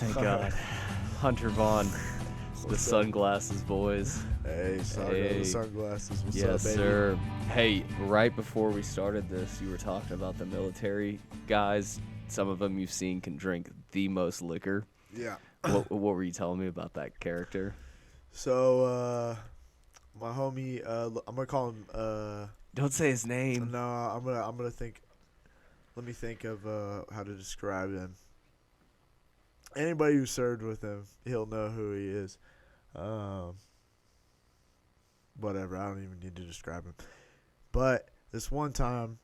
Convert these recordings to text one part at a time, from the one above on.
Thank God. Hunter Vaughn, the What's up? Sunglasses Boys. Hey, Saga, Hey. the sunglasses. What's Yes, up, baby? sir. Hey, right before we started this, you were talking about the military guys. Some of them you've seen can drink the most liquor. Yeah. What were you telling me about that character? So, my homie, I'm gonna call him. Don't say his name. No, I'm gonna think. Let me think of how to describe him. Anybody who served with him, he'll know who he is. Whatever. I don't even need to describe him. But this one time,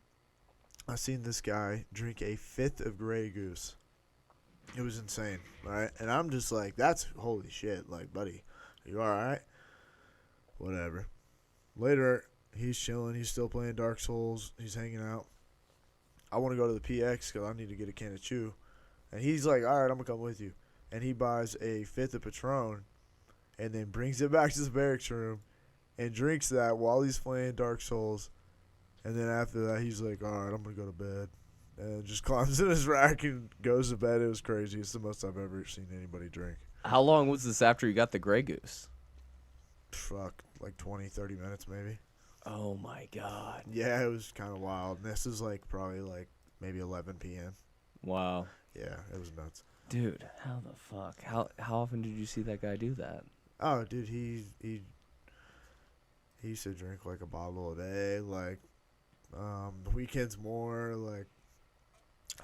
I seen this guy drink a fifth of Grey Goose. It was insane, right? And I'm just like, that's holy shit. Like, buddy, are you all right? Whatever. Later, he's chilling. He's still playing Dark Souls. He's hanging out. I want to go to the PX because I need to get a can of chew. And he's like, all right, I'm going to come with you. And he buys a fifth of Patron and then brings it back to the barracks room and drinks that while he's playing Dark Souls. And then after that, he's like, all right, I'm going to go to bed. And just climbs in his rack and goes to bed. It was crazy. It's the most I've ever seen anybody drink. How long was this after you got the Grey Goose? Fuck, like 20, 30 minutes maybe. Oh, my God. Yeah, it was kind of wild. And this is like probably like maybe 11 p.m. Wow. Yeah, it was nuts. Dude, how the fuck? How often did you see that guy do that? Oh, dude, he used to drink like a bottle a day. Like, the weekends more. Like,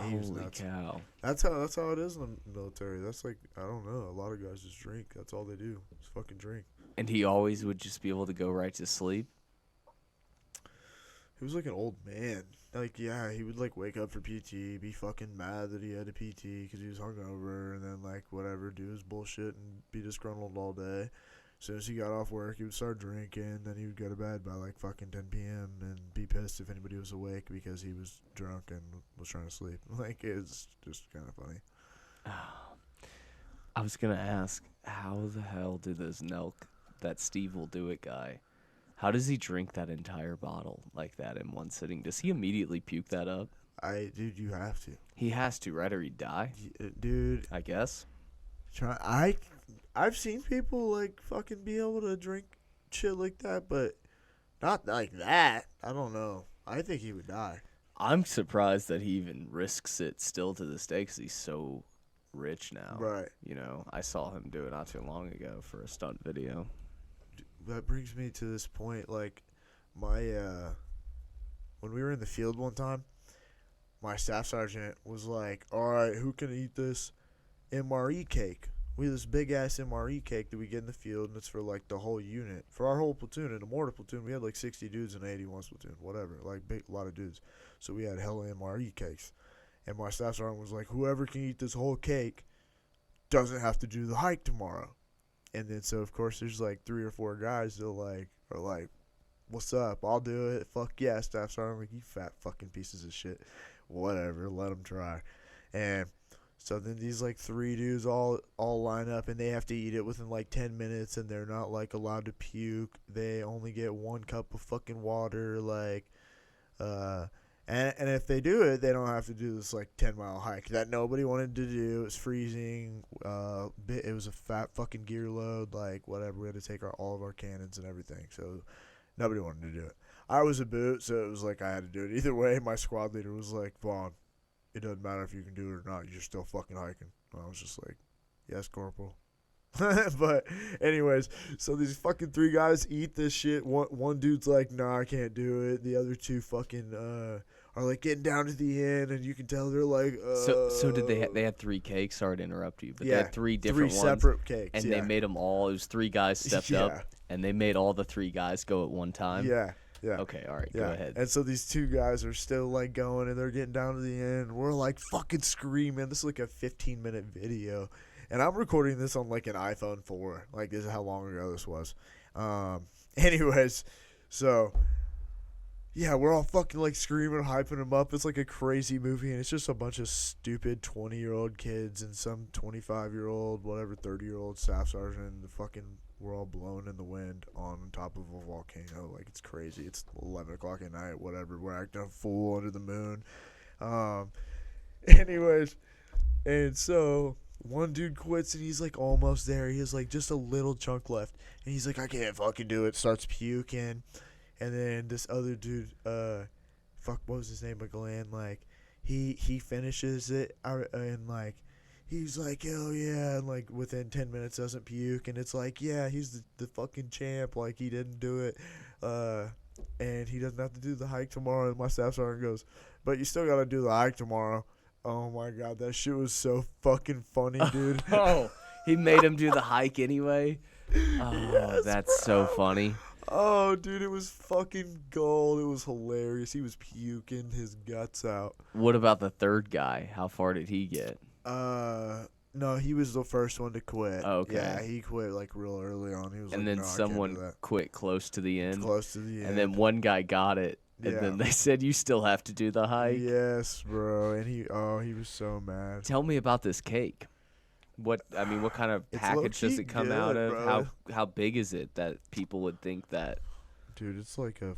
he was Holy nuts. cow. That's how it is in the military. That's like, I don't know. A lot of guys just drink. That's all they do. Just fucking drink. And he always would just be able to go right to sleep? He was like an old man. Like, yeah, he would like wake up for PT, be fucking mad that he had a PT because he was hungover, and then like whatever, do his bullshit and be disgruntled all day. As soon as he got off work, he would start drinking. Then he would go to bed by like fucking 10 p.m. and be pissed if anybody was awake because he was drunk and was trying to sleep. Like, it's just kind of funny. I was going to ask, how the hell do those Nelk, that Steve will do it guy, how does he drink that entire bottle like that in one sitting? Does he immediately puke that up? Dude, you have to. He has to, right? Or he'd die, Dude, I guess. I've seen people like fucking be able to drink shit like that, but not like that. I don't know. I think he would die. I'm surprised that he even risks it still to this day because he's so rich now. Right. You know, I saw him do it not too long ago for a stunt video. That brings me to this point, like, my, when we were in the field one time, my staff sergeant was like, all right, who can eat this MRE cake? We have this big-ass MRE cake that we get in the field, and it's for, like, the whole unit. For our whole platoon, in the mortar platoon, we had, like, 60 dudes in the 81st platoon, whatever, like, a lot of dudes. So we had hella MRE cakes. And my staff sergeant was like, whoever can eat this whole cake doesn't have to do the hike tomorrow. And then, so, of course, there's, like, 3 or 4 guys that, like, are like, what's up? I'll do it. Fuck yeah, staff sergeant. I'm like, you fat fucking pieces of shit. Whatever. Let them try. And so then these, like, 3 dudes all line up, and they have to eat it within, like, 10 minutes, and they're not, like, allowed to puke. They only get 1 cup of fucking water, like, and if they do it, they don't have to do this, like, 10-mile hike that nobody wanted to do. It was freezing. It was a fat fucking gear load. Like, whatever. We had to take all of our cannons and everything. So, nobody wanted to do it. I was a boot, so it was like I had to do it. Either way, my squad leader was like, Vaughn, it doesn't matter if you can do it or not. You're still fucking hiking. And I was just like, yes, Corporal. But anyways, so these fucking 3 guys eat this shit. One dude's like, nah, I can't do it. The other 2 fucking are like getting down to the end, and you can tell they're like, So did they had 3 cakes? Sorry to interrupt you, but yeah, they had 3 different 3 ones, separate cakes, and yeah. they made them all. It was 3 guys stepped Yeah. up, and they made all the 3 guys go at one time. Yeah. Okay, all right, Yeah. go ahead. And so these 2 guys are still like going, and they're getting down to the end. We're like fucking screaming. This is like a 15-minute video. And I'm recording this on like an iPhone 4. Like, this is how long ago this was. Anyways, so yeah, we're all fucking like screaming, hyping them up. It's like a crazy movie, and it's just a bunch of stupid 20-year-old kids and some 25-year-old, whatever, 30-year-old staff sergeant, and we're all blown in the wind on top of a volcano. Like, it's crazy. It's 11 o'clock at night, whatever. We're acting a fool under the moon. Anyways, and so one dude quits and he's like almost there. He has like just a little chunk left, and he's like, I can't fucking do it. Starts puking, and then this other dude, fuck, what was his name? McGlan. Like, he finishes it, and like, he's like, hell yeah, and like within 10 minutes doesn't puke, and it's like, yeah, he's the fucking champ. Like, he didn't do it, and he doesn't have to do the hike tomorrow. And my staff sergeant goes, but you still gotta do the hike tomorrow. Oh my god, that shit was so fucking funny, dude. Oh, he made him do the hike anyway. Oh, Yes, that's bro. so funny. Oh, dude, it was fucking gold. It was hilarious. He was puking his guts out. What about the third guy? How far did he get? No, he was the first one to quit. Oh, okay. Yeah, he quit like real early on. He was And like, then no, I can't do someone that. quit close to the end. Close to the end. And then one guy got it. And Yeah. then they said, you still have to do the hike. Yes, bro. And he was so mad. Tell me about this cake. What kind of It's package does low-key it come good, out of? bro. How big is it that people would think that? Dude, it's like a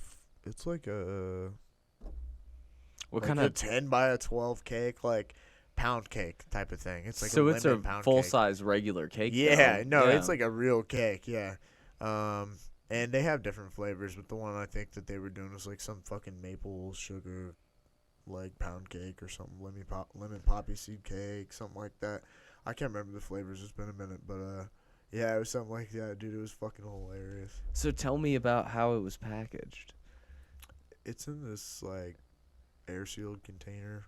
What like kind a of? 10 by a 12 cake, like pound cake type of thing. It's like So a it's a lemon pound full cake. size regular cake. Yeah, though. no, Yeah. it's like a real cake, yeah. And they have different flavors, but the one I think that they were doing was like some fucking maple sugar, like pound cake or something, lemon poppy seed cake, something like that. I can't remember the flavors. It's been a minute, but yeah, it was something like that, dude. It was fucking hilarious. So tell me about how it was packaged. It's in this like air sealed container.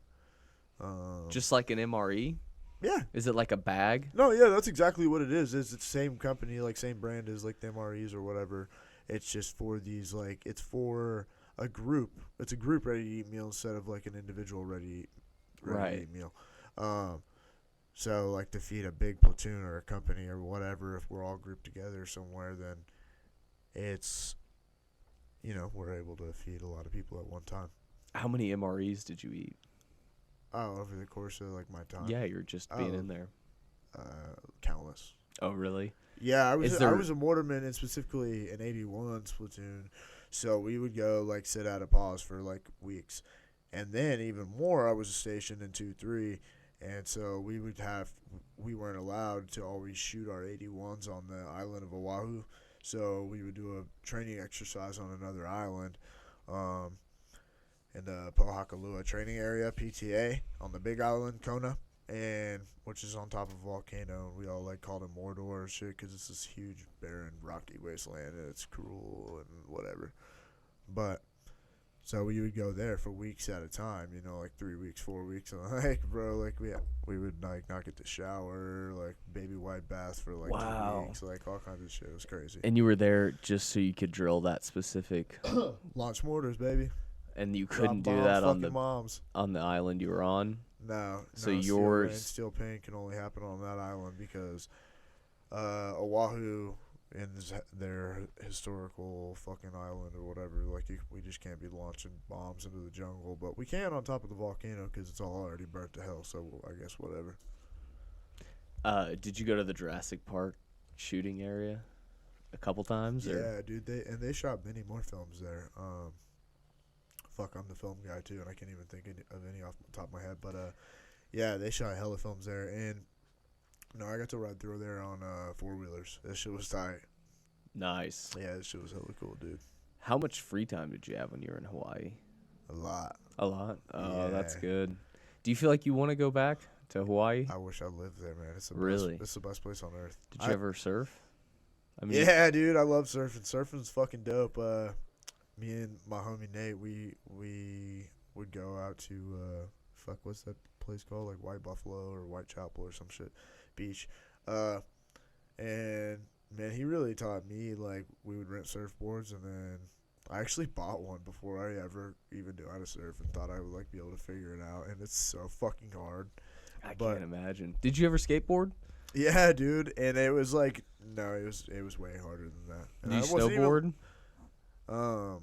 Just like an MRE? Yeah. Is it like a bag? No, yeah, that's exactly what it is. It's the same company, like same brand as like the MREs or whatever. It's just for these like it's for a group. It's a group ready to eat meal instead of like an individual ready Right. to eat meal. So like to feed a big platoon or a company or whatever, if we're all grouped together somewhere, then it's we're able to feed a lot of people at one time. How many MREs did you eat? Oh, over the course of like my time. Yeah, you're just being in there. Countless. Oh, really? Yeah, I Is was there- I was a mortarman and specifically an 81 platoon, so we would go like sit out of pause for like weeks, and then even more, I was stationed in 2-3, and so we weren't allowed to always shoot our 81s on the island of Oahu, so we would do a training exercise on another island, in the Pohakalua training area, PTA, on the Big Island, Kona. And which is on top of a volcano. We all like called it Mordor and shit because it's this huge barren rocky wasteland and it's cruel and whatever. But so we would go there for weeks at a time, like 3 weeks, 4 weeks, and like bro, like we would like not get to shower, like baby white baths for like Wow. 2 weeks, like all kinds of shit. It was crazy. And you were there just so you could drill that specific, Launch mortars, baby. and you Drop couldn't do bombs, that on fucking moms. the island you were on. No. So no, yours- steel pain can only happen on that island because Oahu is their historical fucking island or whatever. Like we just can't be launching bombs into the jungle, but we can on top of the volcano because it's all already burnt to hell. So I guess whatever. Did you go to the Jurassic Park shooting area a couple times? Or? Yeah, dude. They shot many more films there. Fuck, I'm the film guy too, and I can't even think of any off the top of my head. But yeah, they shot hella films there, and I got to ride through there on 4-wheelers. That shit was tight. Nice. Yeah, that shit was hella cool, dude. How much free time did you have when you were in Hawaii? A lot. A lot. Oh, that's Yeah. good. Do you feel like you want to go back to Hawaii? I wish I lived there, man. It's the Really? best. It's the best place on earth. Did you ever surf? I mean, Yeah, dude, I love surfing. Surfing's fucking dope. Me and my homie Nate, we would go out to what's that place called? Like White Buffalo or Whitechapel or some shit beach. And man, he really taught me. Like we would rent surfboards, and then I actually bought one before I ever even knew how to surf, and thought I would like be able to figure it out. And it's so fucking hard. I but- can't imagine. Did you ever skateboard? Yeah, dude, and it was like no, it was way harder than that. And Do you I wasn't even- snowboard?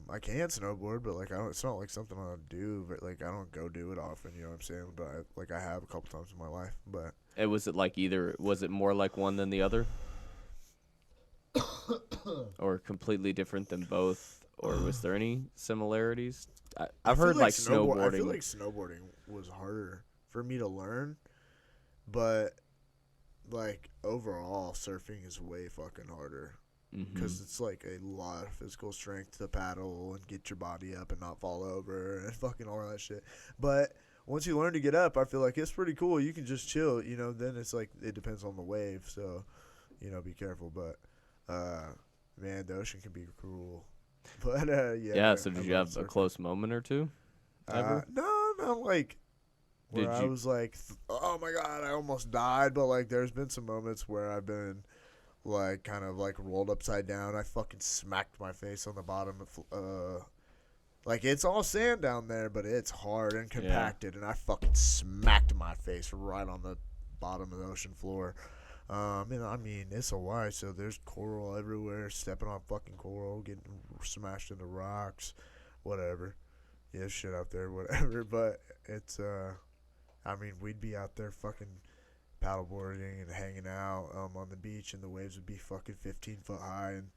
I can snowboard, but like I don't. It's not like something I do, but like I don't go do it often. You know what I'm saying? But I have a couple times in my life. But Was it more like one than the other? Or completely different than both? Or was there any similarities? I've feel heard like I snowboarding. feel like snowboarding was harder for me to learn, but like overall, surfing is way fucking harder Mm-hmm. because it's like a lot of physical strength to paddle and get your body up and not fall over and fucking all that shit. But once you learn to get up, I feel like it's pretty cool. You can just chill, you know. Then it's like it depends on the wave, so you know, be careful. But man, the ocean can be cruel. But Yeah. yeah, So I did you love have a surfing. close moment or two ever? No, not like where Did I you? was like, oh my god, I almost died. But like, there's been some moments where I've been like kind of like rolled upside down. I fucking smacked my face on the bottom of like it's all sand down there, but it's hard and Yeah. compacted, and I fucking smacked my face right on the bottom of the ocean floor. And I mean, it's Hawaii, so there's coral everywhere. Stepping on fucking coral, getting smashed into rocks, whatever. Yeah, shit out there, whatever. But it's I mean, we'd be out there fucking paddleboarding and hanging out on the beach, and the waves would be fucking 15 foot high. And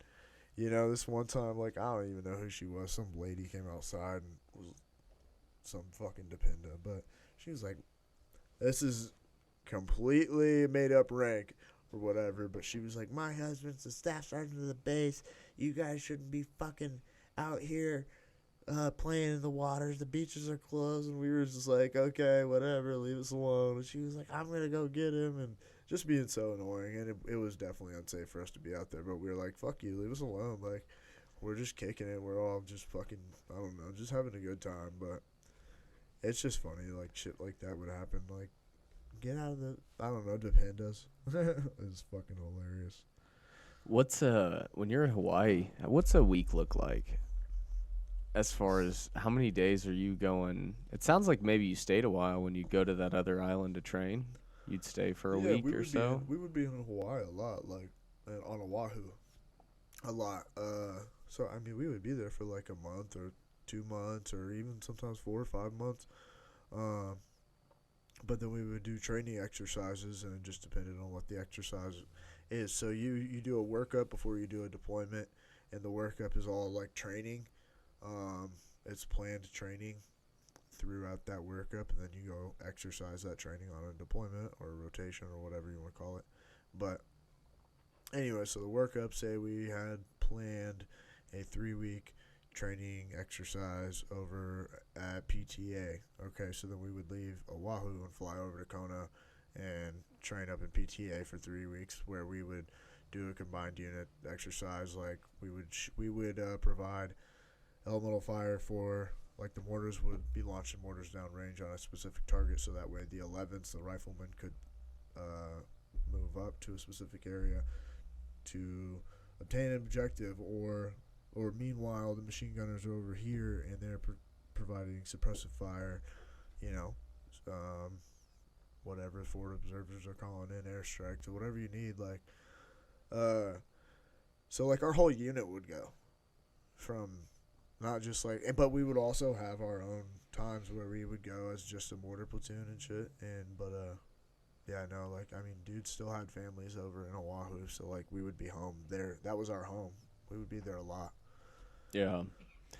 you know, this one time, like I don't even know who she was. Some lady came outside and was some fucking dependa, but she was like, "This is completely made up rank or whatever." But she was like, "My husband's the staff sergeant of the base. You guys shouldn't be fucking out here playing in the waters. The beaches are closed." And we were just like, okay, whatever, leave us alone. And she was like, I'm gonna go get him, and just being so annoying. And it was definitely unsafe for us to be out there, but we were like, fuck you, leave us alone. Like, we're just kicking it. We're all just fucking, I don't know, just having a good time. But it's just funny, like shit like that would happen. Like, get out of the, I don't know, dependas. It's fucking hilarious. What's when you're in Hawaii? What's a week look like? As far as how many days are you going? It sounds like maybe you stayed a while when you go to that other island to train. You'd stay for a Yeah, week or so. we would be in Hawaii a lot, like on Oahu, a lot. So I mean, we would be there for like a month or 2 months, or even sometimes 4 or 5 months. Um, but then we would do training exercises, and it just depended on what the exercise is. So you do a workup before you do a deployment, and the workup is all like training. It's planned training throughout that workup, and then you go exercise that training on a deployment or a rotation or whatever you want to call it. But anyway, so the workup, say we had planned a 3 week training exercise over at PTA. Okay, so then we would leave Oahu and fly over to Kona and train up in PTA for 3 weeks, where we would do a combined unit exercise. Like we would provide elemental fire for, like, the mortars would be launching mortars downrange on a specific target, so that way the 11s, the riflemen, could move up to a specific area to obtain an objective, or meanwhile the machine gunners are over here and they're providing suppressive fire, you know, um, whatever forward observers are calling in airstrikes or whatever you need, like so like our whole unit would go from, not just like, but we would also have our own times where we would go as just a mortar platoon and shit. And but yeah, no, like I mean, dudes still had families over in Oahu, so like we would be home there. That was our home. We would be there a lot. Yeah.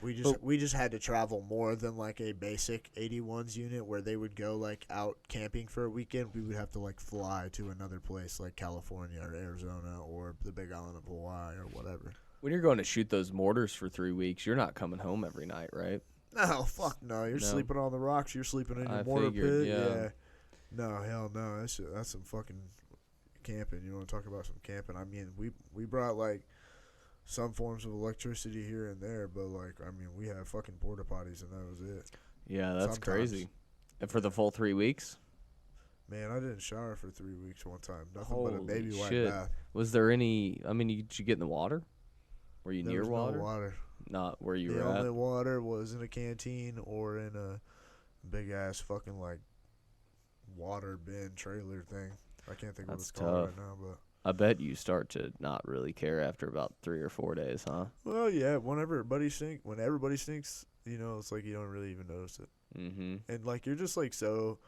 We just But we just had to travel more than like a basic 81s unit where they would go like out camping for a weekend. We would have to like fly to another place like California or Arizona or the Big Island of Hawaii or whatever. when you're going to shoot those mortars for 3 weeks, you're not coming home every night, right? No, fuck no. You're No. sleeping on the rocks. You're sleeping in your I mortar figured, pit. yeah. Yeah. No, hell no. That's some fucking camping. You want to talk about some camping? I mean, we brought like some forms of electricity here and there, but like I mean, we had fucking porta potties and that was it. Yeah, that's Sometimes. crazy. And for the full 3 weeks? Man, I didn't shower for 3 weeks one time. Nothing but a Holy baby wipe shit. bath. Was there any, I mean, did you get in the water? Were you There near was water? no water. Not where you The were at? only water was in a canteen or in a big ass fucking like water bin trailer thing. I can't think of what That's it's called tough. right now, but I bet you start to not really care after about 3 or 4 days, huh? well, yeah. When everybody stinks, you know, it's like you don't really even notice it, Mm-hmm. and like you're just like so.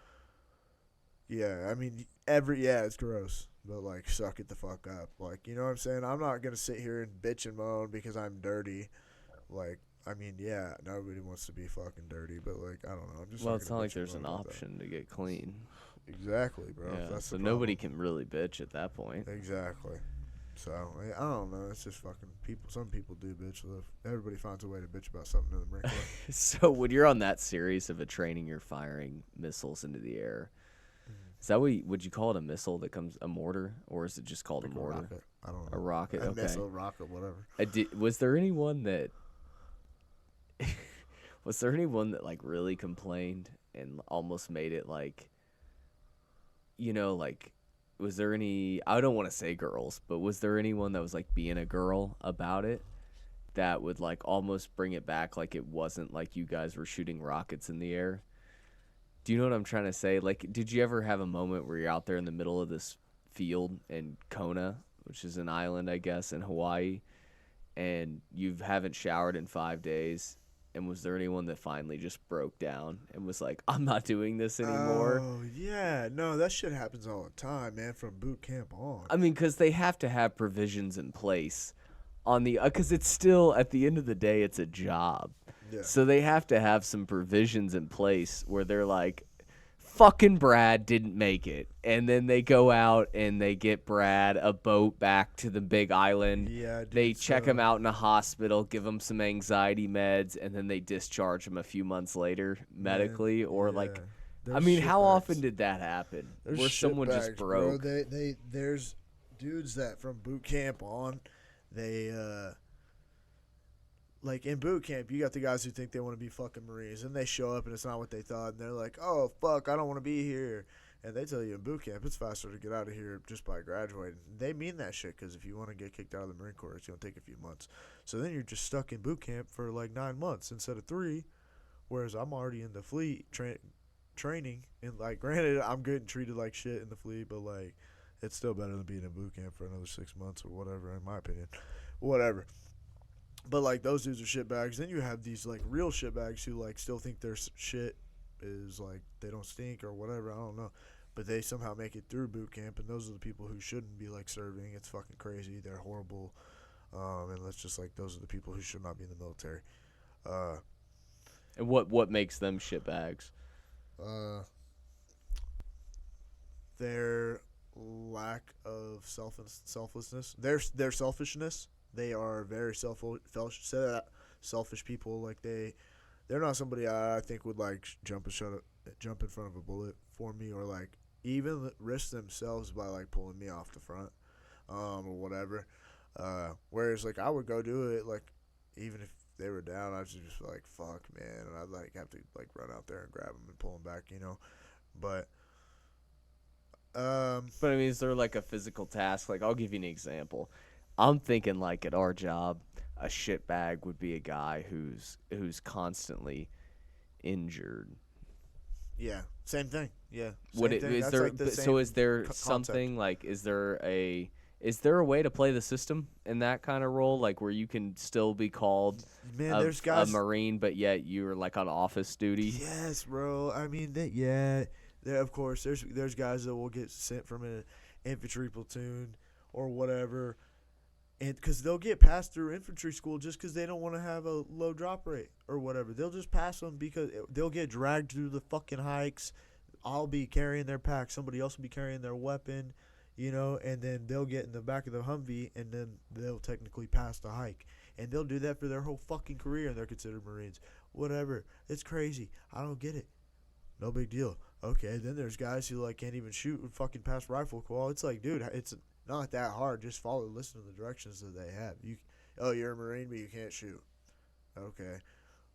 Yeah, I mean, it's gross, but like, suck it the fuck up. Like, you know what I'm saying? I'm not gonna sit here and bitch and moan because I'm dirty. Like, I mean, yeah, nobody wants to be fucking dirty, but like, I don't know. I'm just Well, not it's gonna not like bitch and there's an moan about that. option to get clean. Exactly, bro. Yeah, That's so the nobody problem. can really bitch at that point. Exactly. So I don't know. It's just fucking people. Some people do bitch. Everybody finds a way to bitch about something in the Marine Corps. So when you're on that series of a training, you're firing missiles into the air. Is that what would you call it, a missile that comes a mortar, or is it just called Like a a mortar? rocket. I don't A know. rocket. A Okay. missile, rocket, whatever. Was there anyone that was there anyone that like really complained and almost made it like, like, was there any? I don't want to say girls, but was there anyone that was like being a girl about it? That would like almost bring it back, like it wasn't like you guys were shooting rockets in the air. Do you know what I'm trying to say? Like, did you ever have a moment where you're out there in the middle of this field in Kona, which is an island, I guess, in Hawaii, and you haven't showered in 5 days? And was there anyone that finally just broke down and was like, I'm not doing this anymore? Oh yeah, no, that shit happens all the time, man. From boot camp on. I mean, because they have to have provisions in place on the, because it's still, at the end of the day, it's a job. Yeah. So they have to have some provisions in place where they're like, fucking Brad didn't make it. And then they go out and they get Brad a boat back to the big island. Yeah, dude, They check him out in a hospital, give him some anxiety meds, and then they discharge him a few months later medically. Or like, I mean, how often did that happen? There's where someone just shitbags, bro. broke? There's dudes that from boot camp on, they like in boot camp, you got the guys who think they want to be fucking Marines, and they show up and it's not what they thought, and they're like, "Oh fuck, I don't want to be here." And they tell you in boot camp it's faster to get out of here just by graduating. They mean that shit because if you want to get kicked out of the Marine Corps, it's gonna take a few months. So then you're just stuck in boot camp for like 9 months instead of 3. Whereas I'm already in the fleet training, and like granted I'm getting treated like shit in the fleet, but like it's still better than being in boot camp for another 6 months or whatever, in my opinion. Whatever. But like those dudes are shitbags. Then you have these like real shitbags who like still think their shit is like they don't stink or whatever. I don't know, but they somehow make it through boot camp, and those are the people who shouldn't be like serving. It's fucking crazy. They're horrible, and let's just like those are the people who should not be in the military. And what makes them shitbags? Their lack of selflessness. Their selfishness. They are very selfish people. Like they're not somebody I think would like jump in front of a bullet for me, or like even risk themselves by like pulling me off the front, or whatever. Whereas like I would go do it, like even if they were down, I'd just be like, fuck, man, and I'd like have to like run out there and grab them and pull them back, But But I mean, is there like a physical task? Like, I'll give you an example. I'm thinking like at our job, a shitbag would be a guy who's constantly injured. yeah, same thing. Yeah, Would same it thing. is That's there? like the So same is there concept. something like? Is there a way to play the system in that kind of role, like where you can still be called Man, there's guys. a Marine, but yet you're like on office duty? Yes, bro. I mean, yeah. There, of course, there's guys that will get sent from an infantry platoon or whatever, and because they'll get passed through infantry school just because they don't want to have a low drop rate or whatever. They'll just pass them because they'll get dragged through the fucking hikes. I'll be carrying their pack. Somebody else will be carrying their weapon, and then they'll get in the back of the Humvee, and then they'll technically pass the hike. And they'll do that for their whole fucking career, and they're considered Marines. Whatever. It's crazy. I don't get it. No big deal. Okay, then there's guys who like can't even shoot and fucking pass rifle call. It's like, dude, it's not that hard. Just listen to the directions that they have. You're a Marine, but you can't shoot. Okay,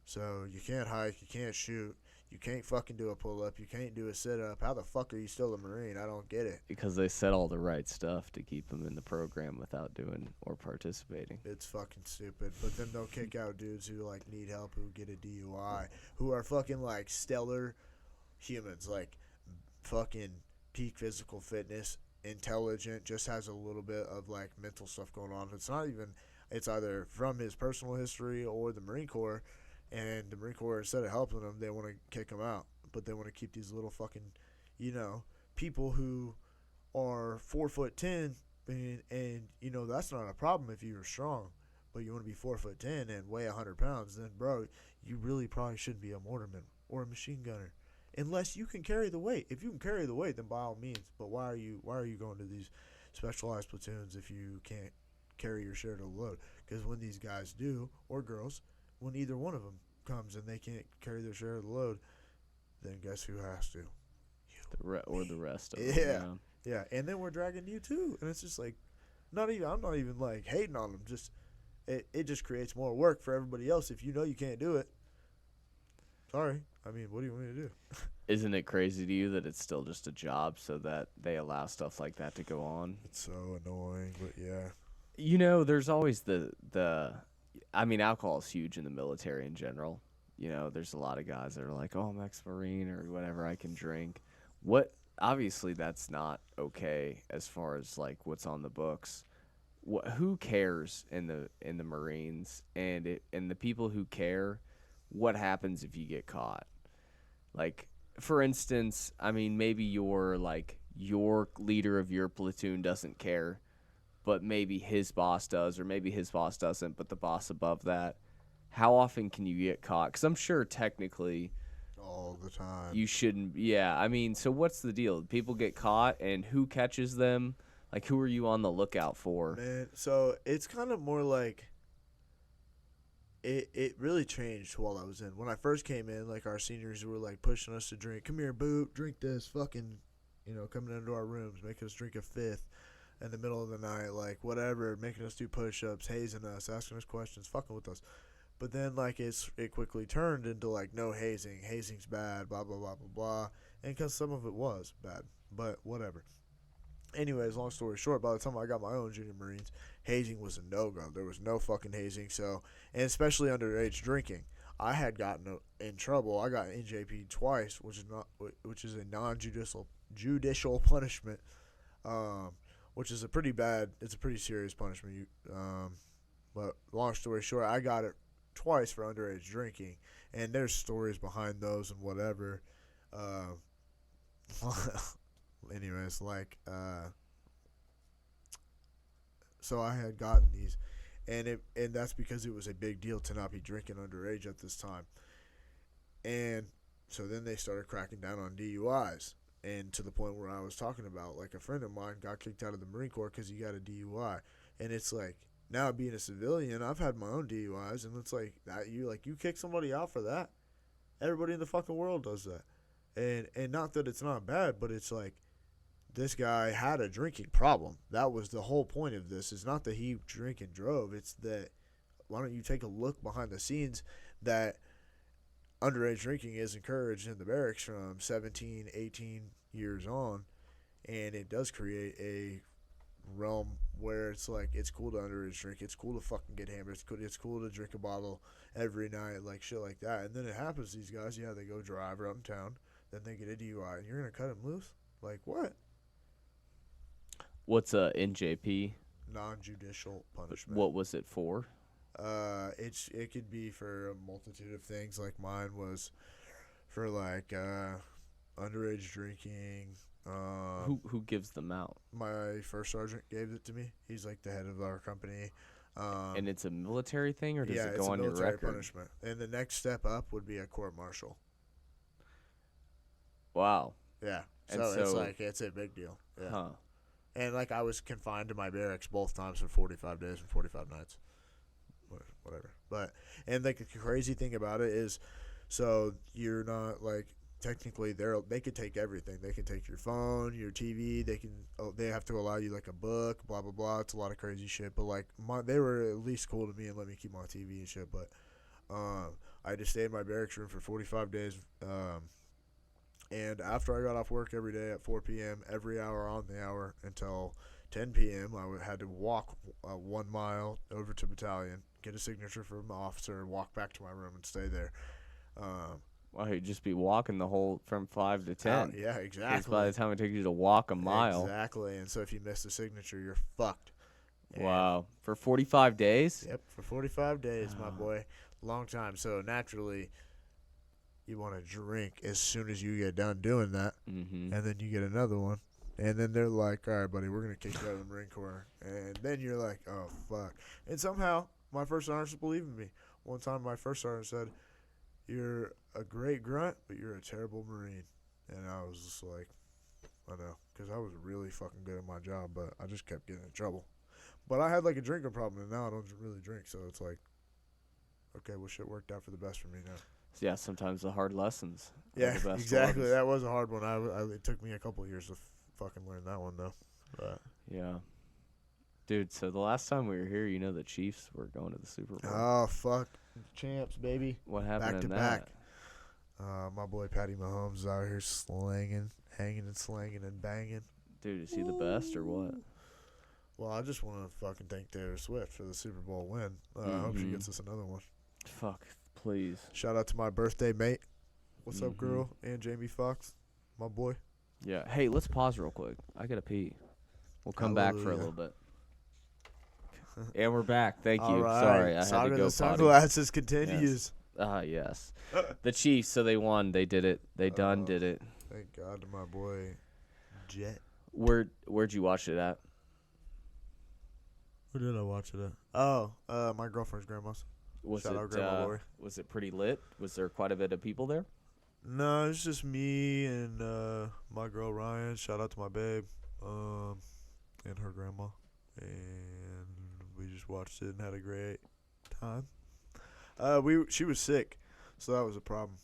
so you can't hike, you can't shoot, you can't fucking do a pull up, you can't do a sit up. How the fuck are you still a Marine? I don't get it. Because they said all the right stuff to keep them in the program without doing or participating. It's fucking stupid. But then they'll kick out dudes who like need help, who get a DUI, who are fucking like stellar humans, like fucking peak physical fitness, intelligent, just has a little bit of like mental stuff going on. It's either from his personal history or the Marine Corps, and the Marine Corps, instead of helping him, they want to kick him out. But they want to keep these little fucking, people who are 4'10", and that's not a problem if you're strong. But you want to be 4'10" and weigh 100 pounds, then bro, you really probably shouldn't be a mortarman or a machine gunner. unless you can carry the weight. If you can carry the weight, then by all means. But why are you going to these specialized platoons if you can't carry your share of the load? Because when these guys do, or girls, when either one of them comes and they can't carry their share of the load, then guess who has to? Or the rest of Yeah. them. Yeah, and then we're dragging you too, and it's just like, I'm not even like hating on them. Just it just creates more work for everybody else if you know you can't do it. Sorry, I mean, what do you want me to do? Isn't it crazy to you that it's still just a job, so that they allow stuff like that to go on? It's so annoying, but yeah. You know, there's always the. I mean, alcohol is huge in the military in general. You know, there's a lot of guys that are like, "Oh, I'm ex-Marine or whatever, I can drink." What? Obviously, that's not okay as far as like what's on the books. Who cares in the Marines and the people who care? What happens if you get caught? Like, for instance, I mean, maybe your leader of your platoon doesn't care, but maybe his boss does, or maybe his boss doesn't, but the boss above that. How often can you get caught? Because I'm sure technically All the time. you shouldn't. Yeah, I mean, so what's the deal? People get caught, and who catches them? Like, who are you on the lookout for? Man, so it's kind of more like it really changed while I was in. When I first came in, like our seniors were like pushing us to drink. Come here, boo, drink this. Fucking, coming into our rooms, making us drink a fifth in the middle of the night, like whatever, making us do push-ups, hazing us, asking us questions, fucking with us. But then like it quickly turned into like no hazing. Hazing's bad, blah blah blah blah blah. And because some of it was bad, but whatever. Anyways, long story short, by the time I got my own junior Marines, hazing was a no-go. There was no fucking hazing. So, and especially underage drinking, I had gotten in trouble. I got NJP twice, which is a non-judicial punishment, which is a pretty bad. It's a pretty serious punishment. But long story short, I got it twice for underage drinking, and there's stories behind those and whatever. Anyways, so I had gotten these, and that's because it was a big deal to not be drinking underage at this time. And so then they started cracking down on DUIs, and to the point where I was talking about, like, a friend of mine got kicked out of the Marine Corps because he got a DUI, and it's like, now being a civilian, I've had my own DUIs, and it's like that you kick somebody out for that. Everybody in the fucking world does that, and not that it's not bad, but it's like, this guy had a drinking problem. That was the whole point of this. It's not that he drank and drove. It's that, why don't you take a look behind the scenes that underage drinking is encouraged in the barracks from 17, 18 years on, and it does create a realm where it's like, it's cool to underage drink. It's cool to fucking get hammered. It's cool to drink a bottle every night, like shit like that. And then it happens to these guys, they go drive around town, then they get a DUI, and you're going to cut them loose? Like, what? What's a NJP? Non-judicial punishment. What was it for? It could be for a multitude of things. Like mine was for like underage drinking. Who gives them out? My first sergeant gave it to me. He's like the head of our company. And it's a military thing, or does it it's go a on your military record? punishment. And the next step up would be a court martial. Wow. Yeah. And So it's so- like, it's a big deal. Yeah. Huh. And like I was confined to my barracks both times for 45 days and 45 nights. Whatever. But, and like the crazy thing about it is, so you're not like, technically they could take everything. They can take your phone, your TV. They have to allow you like a book, blah blah blah. It's a lot of crazy shit. But like they were at least cool to me and let me keep my TV and shit. But I just stayed in my barracks room for 45 days. And after I got off work every day at 4 p.m., every hour on the hour until 10 p.m., I had to walk 1 mile over to battalion, get a signature from an officer, and walk back to my room and stay there. Wow, you'd just be walking the whole from 5 to 10. Yeah, 'Cause exactly. by the time it took you to walk a mile. Exactly. And so if you miss a signature, you're fucked. And Wow. For 45 days? Yep, for 45 days, my Ah. boy. Long time. So naturally, you want to drink as soon as you get done doing that, Mm-hmm. and then you get another one. And then they're like, all right, buddy, we're going to kick you out of the Marine Corps. And then you're like, oh, fuck. And somehow, my first sergeant believed in me. One time, my first sergeant said, you're a great grunt, but you're a terrible Marine. And I was just like, I know, because I was really fucking good at my job, but I just kept getting in trouble. But I had like a drinking problem, and now I don't really drink, so it's like, okay, well, shit worked out for the best for me now. Yeah, sometimes the hard lessons are Yeah, the best exactly. ones. That was a hard one. It took me a couple of years to fucking learn that one, though. But Yeah. Dude, so the last time we were here, the Chiefs were going to the Super Bowl. oh, fuck. Champs, baby. What happened Back to in back. that? My boy Patty Mahomes is out here slanging, hanging and slanging and banging. Dude, is he the best or what? Well, I just want to fucking thank Taylor Swift for the Super Bowl win. I hope she gets us another one. Fuck, please. Shout out to my birthday mate. What's up, Mhm. girl? And Jamie Foxx, my boy. Yeah. Hey, let's pause real quick. I gotta pee. We'll come back for a Hallelujah. little bit. And we're back. Thank you. All right. Sorry, I had Saga to of go the potty. Sunglasses continues. Yes. The Chiefs, so they won. They did it. They did it. Thank God to my boy Jet. Where'd you watch it at? Where did I watch it at? Oh, my girlfriend's grandma's. Was Shout it out Grandma Lori. Was it pretty lit? Was there quite a bit of people there? No, it's just me and my girl Ryan. Shout out to my babe, and her grandma, and we just watched it and had a great time. She was sick, so that was a problem.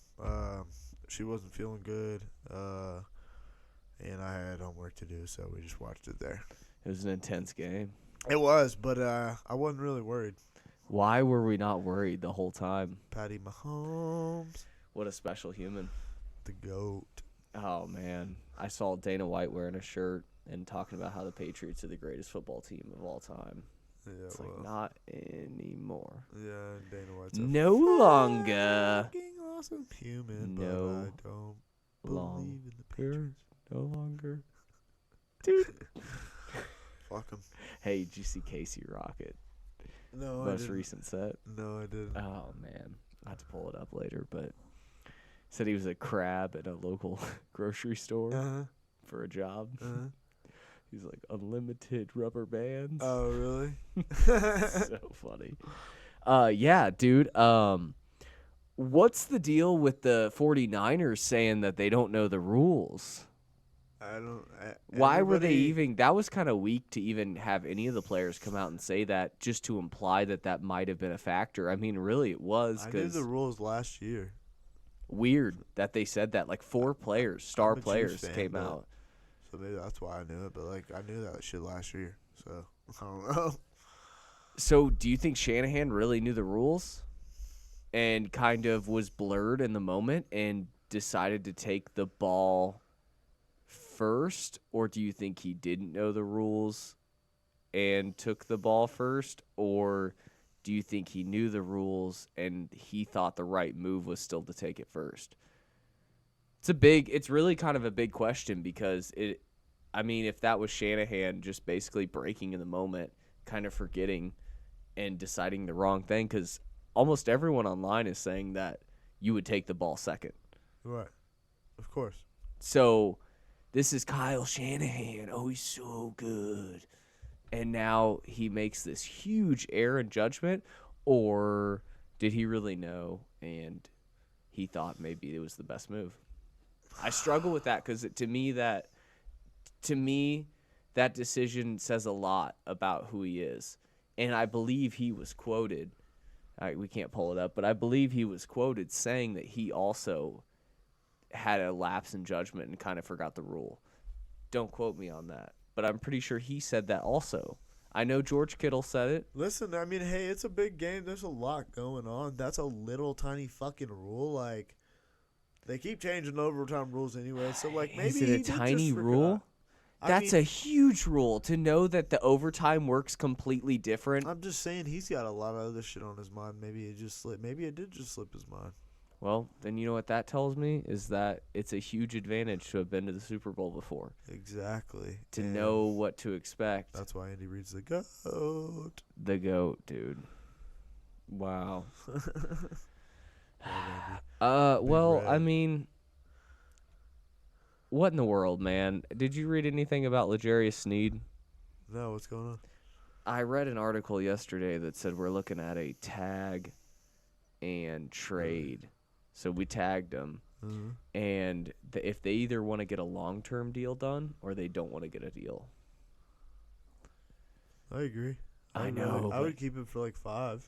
She wasn't feeling good, and I had homework to do, so we just watched it there. It was an intense game. It was, but I wasn't really worried. Why were we not worried the whole time? Patty Mahomes, What a special human. the GOAT. Oh, man. I saw Dana White wearing a shirt and talking about how the Patriots are the greatest football team of all time. Yeah, It's well, like, not anymore. yeah, Dana White's No longer. fucking awesome human, No but I don't believe in the Patriots. No longer. Dude. Fuck him. Hey, did you see Casey Rocket? No, I Most didn't. recent set? No, I didn't. Oh, man. I have to pull it up later, but said he was a crab at a local grocery store Uh-huh. for a job. Uh-huh. He's like, unlimited rubber bands. Oh, really? So funny. Yeah, dude. What's the deal with the 49ers saying that they don't know the rules? I don't. Why were they everybody- even? That was kind of weak to even have any of the players come out and say that, just to imply that that might have been a factor. I mean, really, it was. I knew Because the rules last year. weird that they said that. Like 4 players, star I'm a Chiefs players, fan, came but- out. So maybe that's why I knew it. But like, I knew that shit last year. So I don't know. So, do you think Shanahan really knew the rules and kind of was blurred in the moment and decided to take the ball first? Or do you think he didn't know the rules and took the ball first? Or do you think he knew the rules and he thought the right move was still to take it first? It's really kind of a big question because if that was Shanahan just basically breaking in the moment, kind of forgetting and deciding the wrong thing, because almost everyone online is saying that you would take the ball second. Right. Of course. So this is Kyle Shanahan. Oh, he's so good. And now he makes this huge error in judgment, or did he really know and he thought maybe it was the best move? I struggle with that because to me that decision says a lot about who he is. And I believe he was quoted, we can't pull it up, but I believe he was quoted saying that he also had a lapse in judgment and kind of forgot the rule. Don't quote me on that, but I'm pretty sure he said that also. I know George Kittle said it. Listen, I mean, hey, it's a big game. There's a lot going on. That's a little tiny fucking rule. Like, they keep changing overtime rules anyway. So, like, maybe Is it he a did tiny just forget. rule? I That's mean, a huge rule to know that the overtime works completely different. I'm just saying he's got a lot of other shit on his mind. Maybe it just slipped. Maybe it did just slip his mind. Well, then you know what that tells me is that it's a huge advantage to have been to the Super Bowl before, Exactly. to And know what to expect. That's why Andy Reid's the GOAT. The GOAT, dude. Wow. Well, red. I mean, what in the world, man? Did you read anything about L'Jarius Sneed? No, what's going on? I read an article yesterday that said we're looking at a tag and trade So we tagged them, and if they either want to get a long-term deal done or they don't want to get a deal. I agree. I know, I but- would keep him for like 5.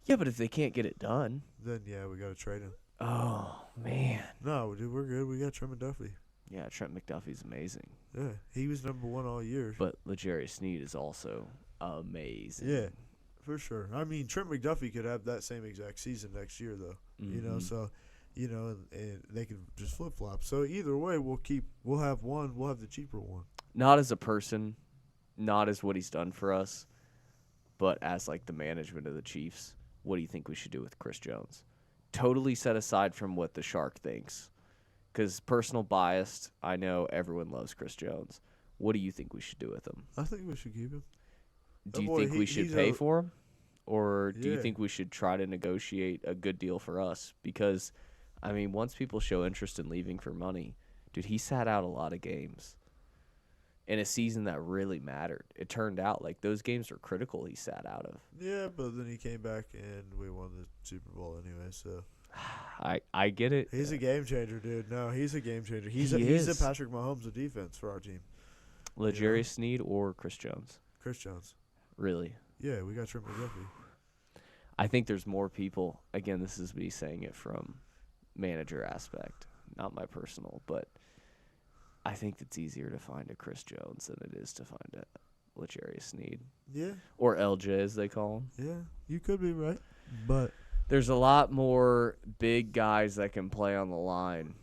Yeah, but if they can't get it done, Then yeah, we gotta trade him. oh man. No, dude, we're good. We got Trent McDuffie. Yeah, Trent McDuffie's amazing, Yeah, he was number 1 all year. but L'Jarius Sneed is also amazing. Yeah, for sure. I mean, Trent McDuffie could have that same exact season next year, though. You know, so and they can just flip flop. So either way, we'll have one. We'll have the cheaper one. Not as a person, not as what he's done for us, but as like the management of the Chiefs. What do you think we should do with Chris Jones? Totally set aside from what the Shark thinks. Because personal biased, I know everyone loves Chris Jones. What do you think we should do with him? I think we should keep him. Do you boy, think we should he's pay a- for him? Or do you Yeah. think we should try to negotiate a good deal for us? Because, I mean, once people show interest in leaving for money, dude, he sat out a lot of games in a season that really mattered. It turned out like those games were critical he sat out of. Yeah, but then he came back and we won the Super Bowl anyway. So I get it. he's a game changer, dude. No, he's a game changer. He's He he's is. a Patrick Mahomes of defense for our team. L'Jarius Sneed or Chris Jones? Chris Jones. Really? Yeah, we got Trent McDuffie. I think there's more people. Again, this is me saying it from manager aspect, not my personal, but I think it's easier to find a Chris Jones than it is to find a L'Jarius Sneed Yeah, or LJ as they call him. yeah, you could be right, but There's a lot more big guys that can play on the line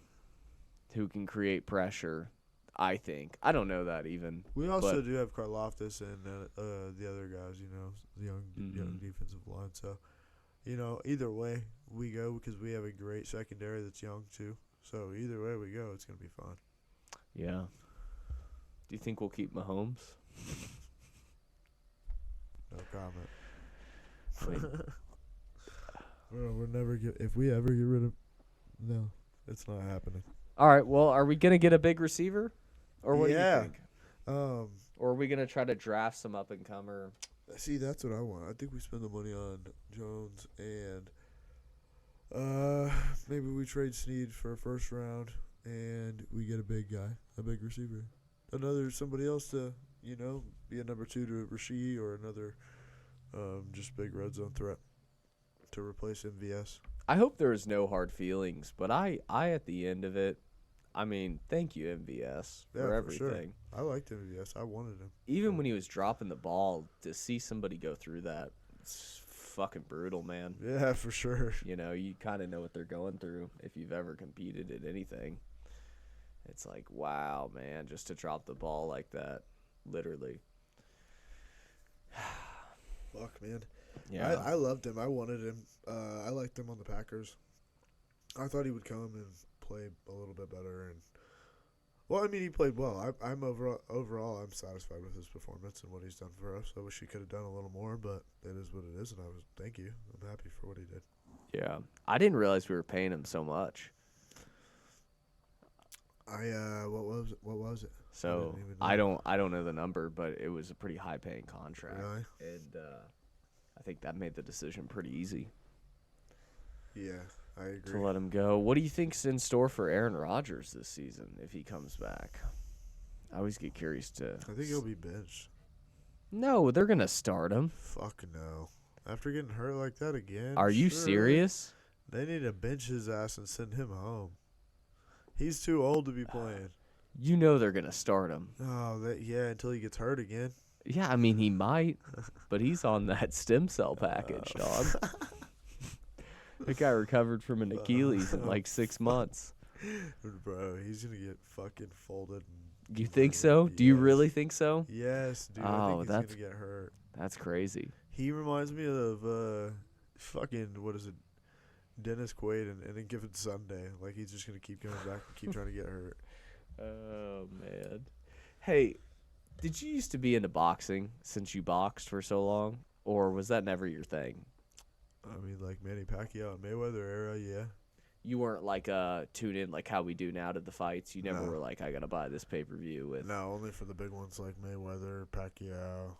who can create pressure, I think. I don't know that even. we also but- do have Karlaftis and the other guys. You know, the young defensive line. So, either way we go because we have a great secondary that's young too. So either way we go, it's gonna be fun. Yeah. Do you think we'll keep Mahomes? No comment. I mean, We'll never get if we ever get rid of. No, it's not happening. all right, well, are we going to get a big receiver? Or what Yeah. do you think? Or are we going to try to draft some up-and-comer? See, that's what I want. I think we spend the money on Jones and maybe we trade Snead for a first round and we get a big guy, a big receiver, somebody else to be a number 2 to Rasheed or another just big red zone threat to replace MVS. I hope there is no hard feelings, but I at the end of it, I mean, thank you, MVS, Yeah, for for everything. sure. I liked MVS. I wanted him. Even when he was dropping the ball, to see somebody go through that, it's fucking brutal, man. Yeah, for sure. You kind of know what they're going through if you've ever competed at anything. It's like, wow, man, just to drop the ball like that, literally. Fuck, man. Yeah. I loved him. I wanted him. I liked him on the Packers. I thought he would come and play a little bit better. He played well. I'm overall, I'm satisfied with his performance and what he's done for us. I wish he could have done a little more, but it is what it is. And thank you. I'm happy for what he did. Yeah. I didn't realize we were paying him so much. What was it? So even know. I don't know the number, but it was a pretty high paying contract. Really? And I think that made the decision pretty easy Yeah, I to agree. let him go. What do you think's in store for Aaron Rodgers this season if he comes back? I always get curious to. I think he'll be benched. No, they're gonna start him. Fuck no. After getting hurt like that again. Are you sure. serious? They need to bench his ass and send him home. He's too old to be playing. You know they're gonna start him. Oh, until he gets hurt again. Yeah, I mean he might, but he's on that stem cell package, dog. That guy recovered from an Achilles in like 6 months. Bro, he's going to get fucking folded. You think so? Do you really think so? Yes, dude. I Oh, think he's going that's- to get hurt. That's crazy. He reminds me of fucking, what is it, Dennis Quaid and Any Given Sunday. Like, he's just going to keep coming back and keep trying to get hurt. Oh man. Hey, did you used to be into boxing since you boxed for so long, or was that never your thing? I mean, like Manny Pacquiao and Mayweather era, yeah. You weren't like tuned in like how we do now to the fights. You never No. were like, I gotta buy this pay-per-view with. No, only for the big ones like Mayweather, Pacquiao.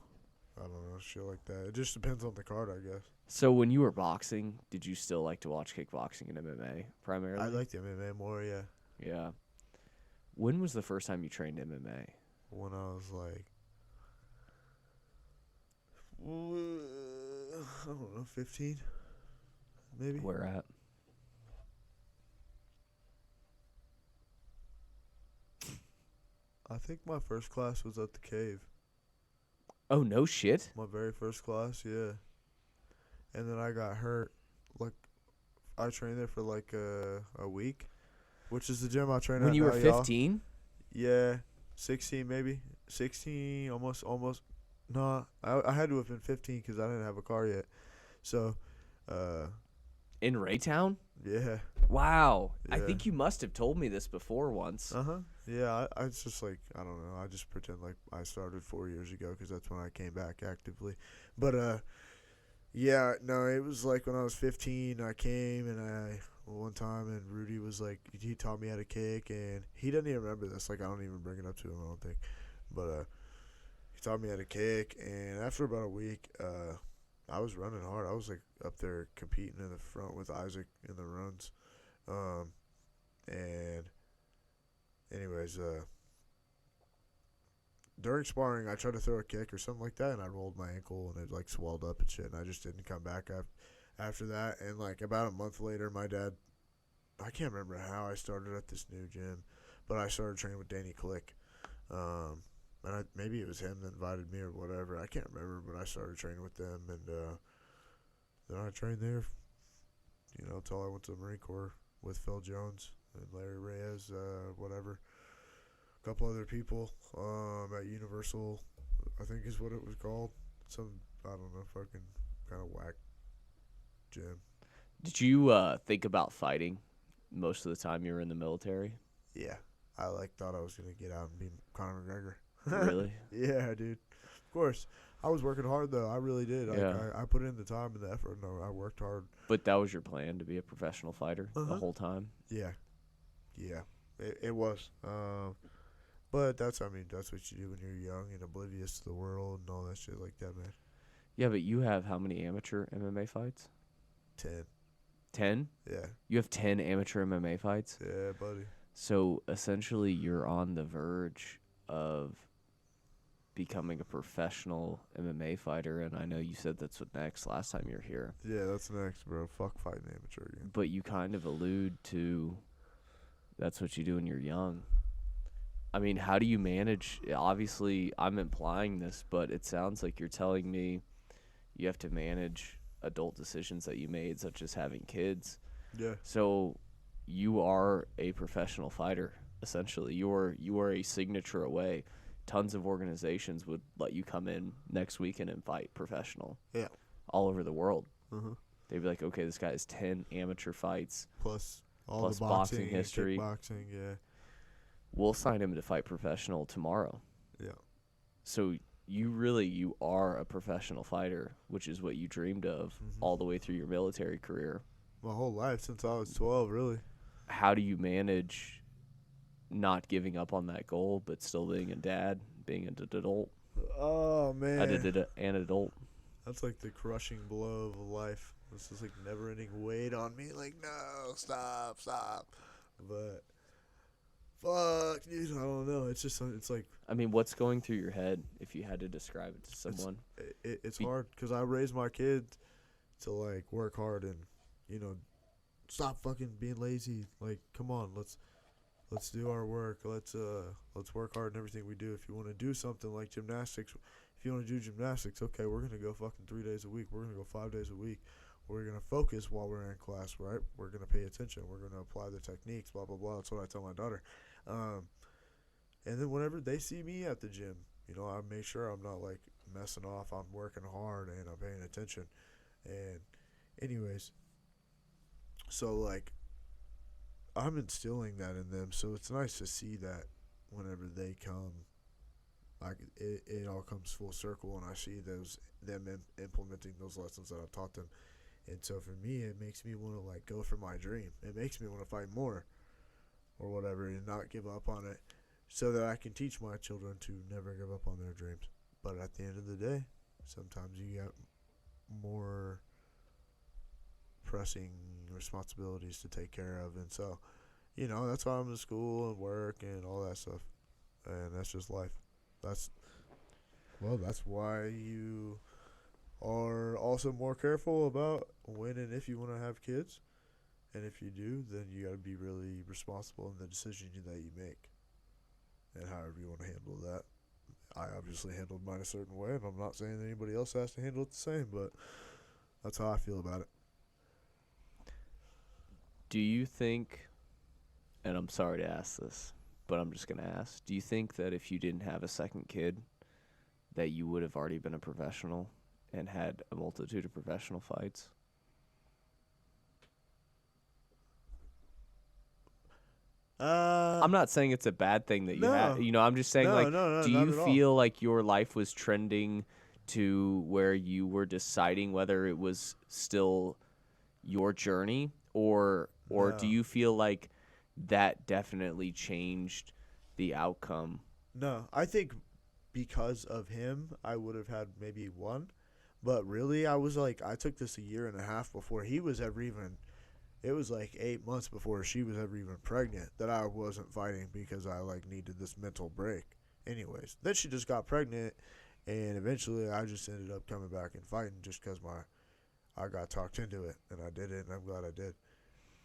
I don't know, shit like that. It just depends on the card, I guess. So when you were boxing, did you still like to watch kickboxing and MMA I primarily? like the MMA more, yeah. Yeah. When was the first time you trained MMA? When I was like, I don't know, 15, maybe. Where at? I think my first class was at the cave. Oh, no shit. My very first class, yeah. And then I got hurt. Like, I trained there for like a week, which is the gym I train When at you were now, y'all. 15? Yeah, 16 maybe. 16, almost. No, I had to have been 15 because I didn't have a car yet. So, uh, In Raytown? yeah. Wow. I Yeah. think you must have told me this before once. Uh-huh. Yeah, I it's just like, I don't know. I just pretend like I started 4 years ago because that's when I came back actively. But, yeah, no, it was like when I was 15, I came and one time and Rudy was like, he taught me how to kick and he doesn't even remember this. Like, I don't even bring it up to him, I don't think. But, he taught me how to kick and after about a week, I was running hard. I was like up there competing in the front with Isaac in the runs. And anyways, during sparring, I tried to throw a kick or something like that, and I rolled my ankle, and it like swelled up and shit, and I just didn't come back after that. And like about a month later, my dad, I can't remember how I started at this new gym, but I started training with Danny Click. And maybe it was him that invited me or whatever. I can't remember, but I started training with them, and then I trained there, until I went to the Marine Corps with Phil Jones and Larry Reyes, whatever. A couple other people at Universal, I think is what it was called. Some, I don't know, fucking kind of whack gym. Did you think about fighting most of the time you were in the military? Yeah, I thought I was gonna get out and be Conor McGregor. Really? Yeah, dude. Of course. I was working hard though. I really did. Yeah. I put in the time and the effort. No, I worked hard. But that was your plan, to be a professional fighter the Uh-huh. whole time? Yeah. Yeah. It was. But that's what you do when you're young and oblivious to the world and all that shit like that, man. Yeah, but you have how many amateur MMA fights? 10. 10? Yeah. You have 10 amateur MMA fights? Yeah, buddy. So essentially, you're on the verge of becoming a professional MMA fighter, and I know you said that's what next last time you were here. Yeah, that's next, bro. Fuck fighting amateur again. But you kind of allude to that's what you do when you're young. I mean, how do you manage? Obviously, I'm implying this, but it sounds like you're telling me you have to manage adult decisions that you made, such as having kids. Yeah. So you are a professional fighter, essentially. You are a signature away. Tons of organizations would let you come in next weekend and fight professional. Yeah. All over the world. Uh-huh. They'd be like, okay, this guy has 10 amateur fights. Plus all Plus the boxing boxing history. Boxing, yeah. We'll sign him to fight professional tomorrow. Yeah. So you are a professional fighter, which is what you dreamed of all the way through your military career. My whole life since I was 12, really. How do you manage not giving up on that goal, but still being a dad, being an adult? Oh, man. An adult. That's like the crushing blow of life. This is like never-ending weight on me. Like, no, stop. But, fuck, dude, I don't know. It's just, it's like... I mean, what's going through your head if you had to describe it to someone? It's hard because I raised my kids to, like, work hard and, stop fucking being lazy. Like, come on, let's do our work. Let's work hard in everything we do. If you want to do something like gymnastics, if you want to do gymnastics, okay, we're gonna go fucking 3 days a week. We're gonna go 5 days a week. We're gonna focus while we're in class, right? We're gonna pay attention. We're gonna apply the techniques. Blah blah blah. That's what I tell my daughter. And then whenever they see me at the gym, I make sure I'm not like messing off. I'm working hard and I'm paying attention. And anyways, so like I'm instilling that in them, so it's nice to see that whenever they come, like it all comes full circle, and I see them implementing those lessons that I've taught them, and so for me, it makes me want to like go for my dream. It makes me want to fight more, or whatever, and not give up on it, so that I can teach my children to never give up on their dreams. But at the end of the day, Sometimes you get more pressing responsibilities to take care of, and so that's why I'm in school and work and all that stuff, and that's just life. That's that's why you are also more careful about when and if you want to have kids, and if you do, then you got to be really responsible in the decision that you make, and however you want to handle that. I obviously handled mine a certain way, and I'm not saying that anybody else has to handle it the same, but that's how I feel about it. Do you think, and I'm sorry to ask this, but I'm just going to ask, do you think that if you didn't have a second kid, that you would have already been a professional and had a multitude of professional fights? I'm not saying it's a bad thing that you had. I'm just saying, no, do not you at all. feel like your life was trending to where you were deciding whether it was still your journey, or do No. you feel like that definitely changed the outcome? No, I think because of him, I would have had maybe one. But really, I took this a year and a half before he was ever even. It was like 8 months before she was ever even pregnant that I wasn't fighting because I needed this mental break. Anyways, then she just got pregnant, and eventually I just ended up coming back and fighting just because I got talked into it, and I did it, and I'm glad I did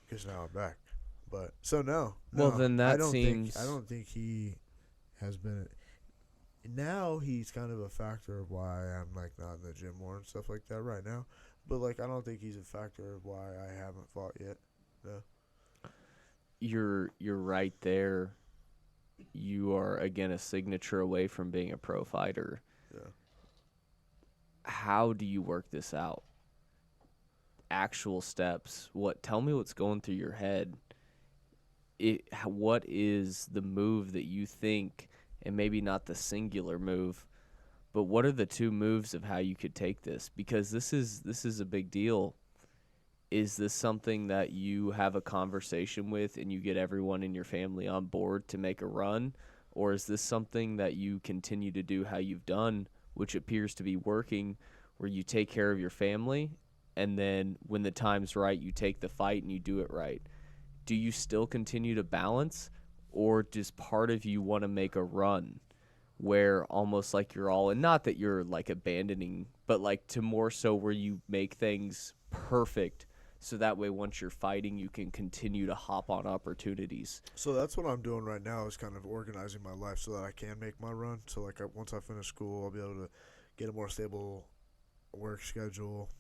because now I'm back. But so no, Well, then that I don't seems. think I don't think he has been. Now he's kind of a factor of why I'm not in the gym more and stuff like that right now. But I don't think he's a factor of why I haven't fought yet. No. You're right there. You are again a signature away from being a pro fighter. Yeah. How do you work this out? Actual steps. Tell me what's going through your head. What is the move that you think, and maybe not the singular move, but what are the two moves of how you could take this? Because this is a big deal. Is this something that you have a conversation with and you get everyone in your family on board to make a run? Or is this something that you continue to do how you've done, which appears to be working, where you take care of your family, and then when the time's right, you take the fight and you do it right? Do you still continue to balance, or does part of you want to make a run where almost like you're all, and not that you're abandoning, but to more so where you make things perfect, so that way once you're fighting, you can continue to hop on opportunities? So that's what I'm doing right now is kind of organizing my life so that I can make my run. So once I finish school, I'll be able to get a more stable work schedule,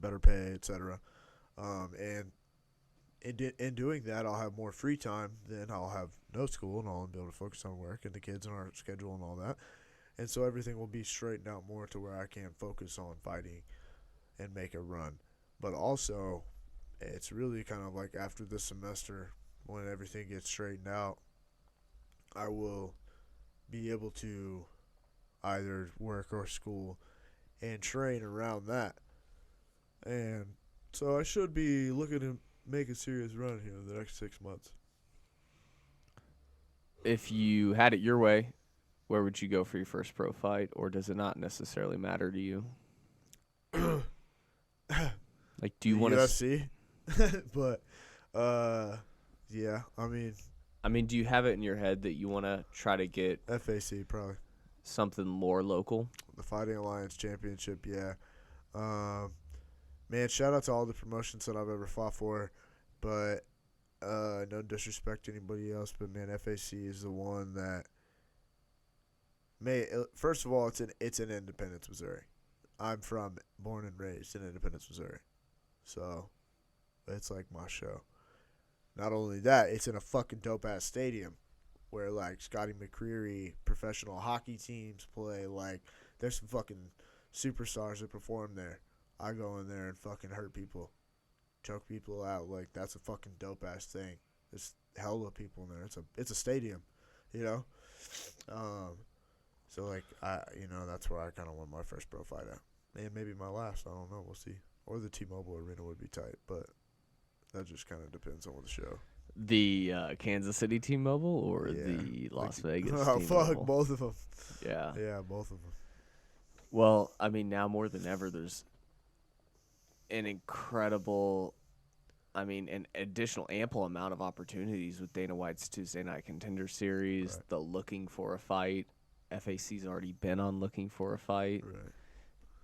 better pay, etc. And in doing that, I'll have more free time. Then I'll have no school, and I'll be able to focus on work and the kids and our schedule and all that. And so everything will be straightened out more to where I can focus on fighting and make a run. But also, it's really kind of after this semester, when everything gets straightened out, I will be able to either work or school and train around that. And so I should be looking to make a serious run here in the next 6 months. If you had it your way, where would you go for your first pro fight, or does it not necessarily matter to you? Do you want to UFC? But yeah, I mean, do you have it in your head that you want to try to get FAC probably. something more local? The Fighting Alliance Championship, yeah. Man, shout out to all the promotions that I've ever fought for, but no disrespect to anybody else, but man, FAC is the one that first of all, it's in Independence, Missouri. I'm born and raised in Independence, Missouri, so it's my show. Not only that, it's in a fucking dope ass stadium where Scotty McCreery professional hockey teams play. There's some fucking superstars that perform there. I go in there and fucking hurt people, choke people out. That's a fucking dope ass thing. There's hella people in there. It's a stadium, you know. So that's where I kind of want my first pro fight at, and maybe my last. I don't know. We'll see. Or the T-Mobile Arena would be tight, but that just kind of depends on the show. The Kansas City T-Mobile or the Las Vegas T-Mobile? Fuck, both of them. Yeah. Yeah, both of them. Well, I mean, now more than ever, there's an incredible, I mean, an additional ample amount of opportunities with Dana White's Tuesday Night Contender Series, Right. the Looking for a Fight. FAC's already been on Looking for a Fight. Right.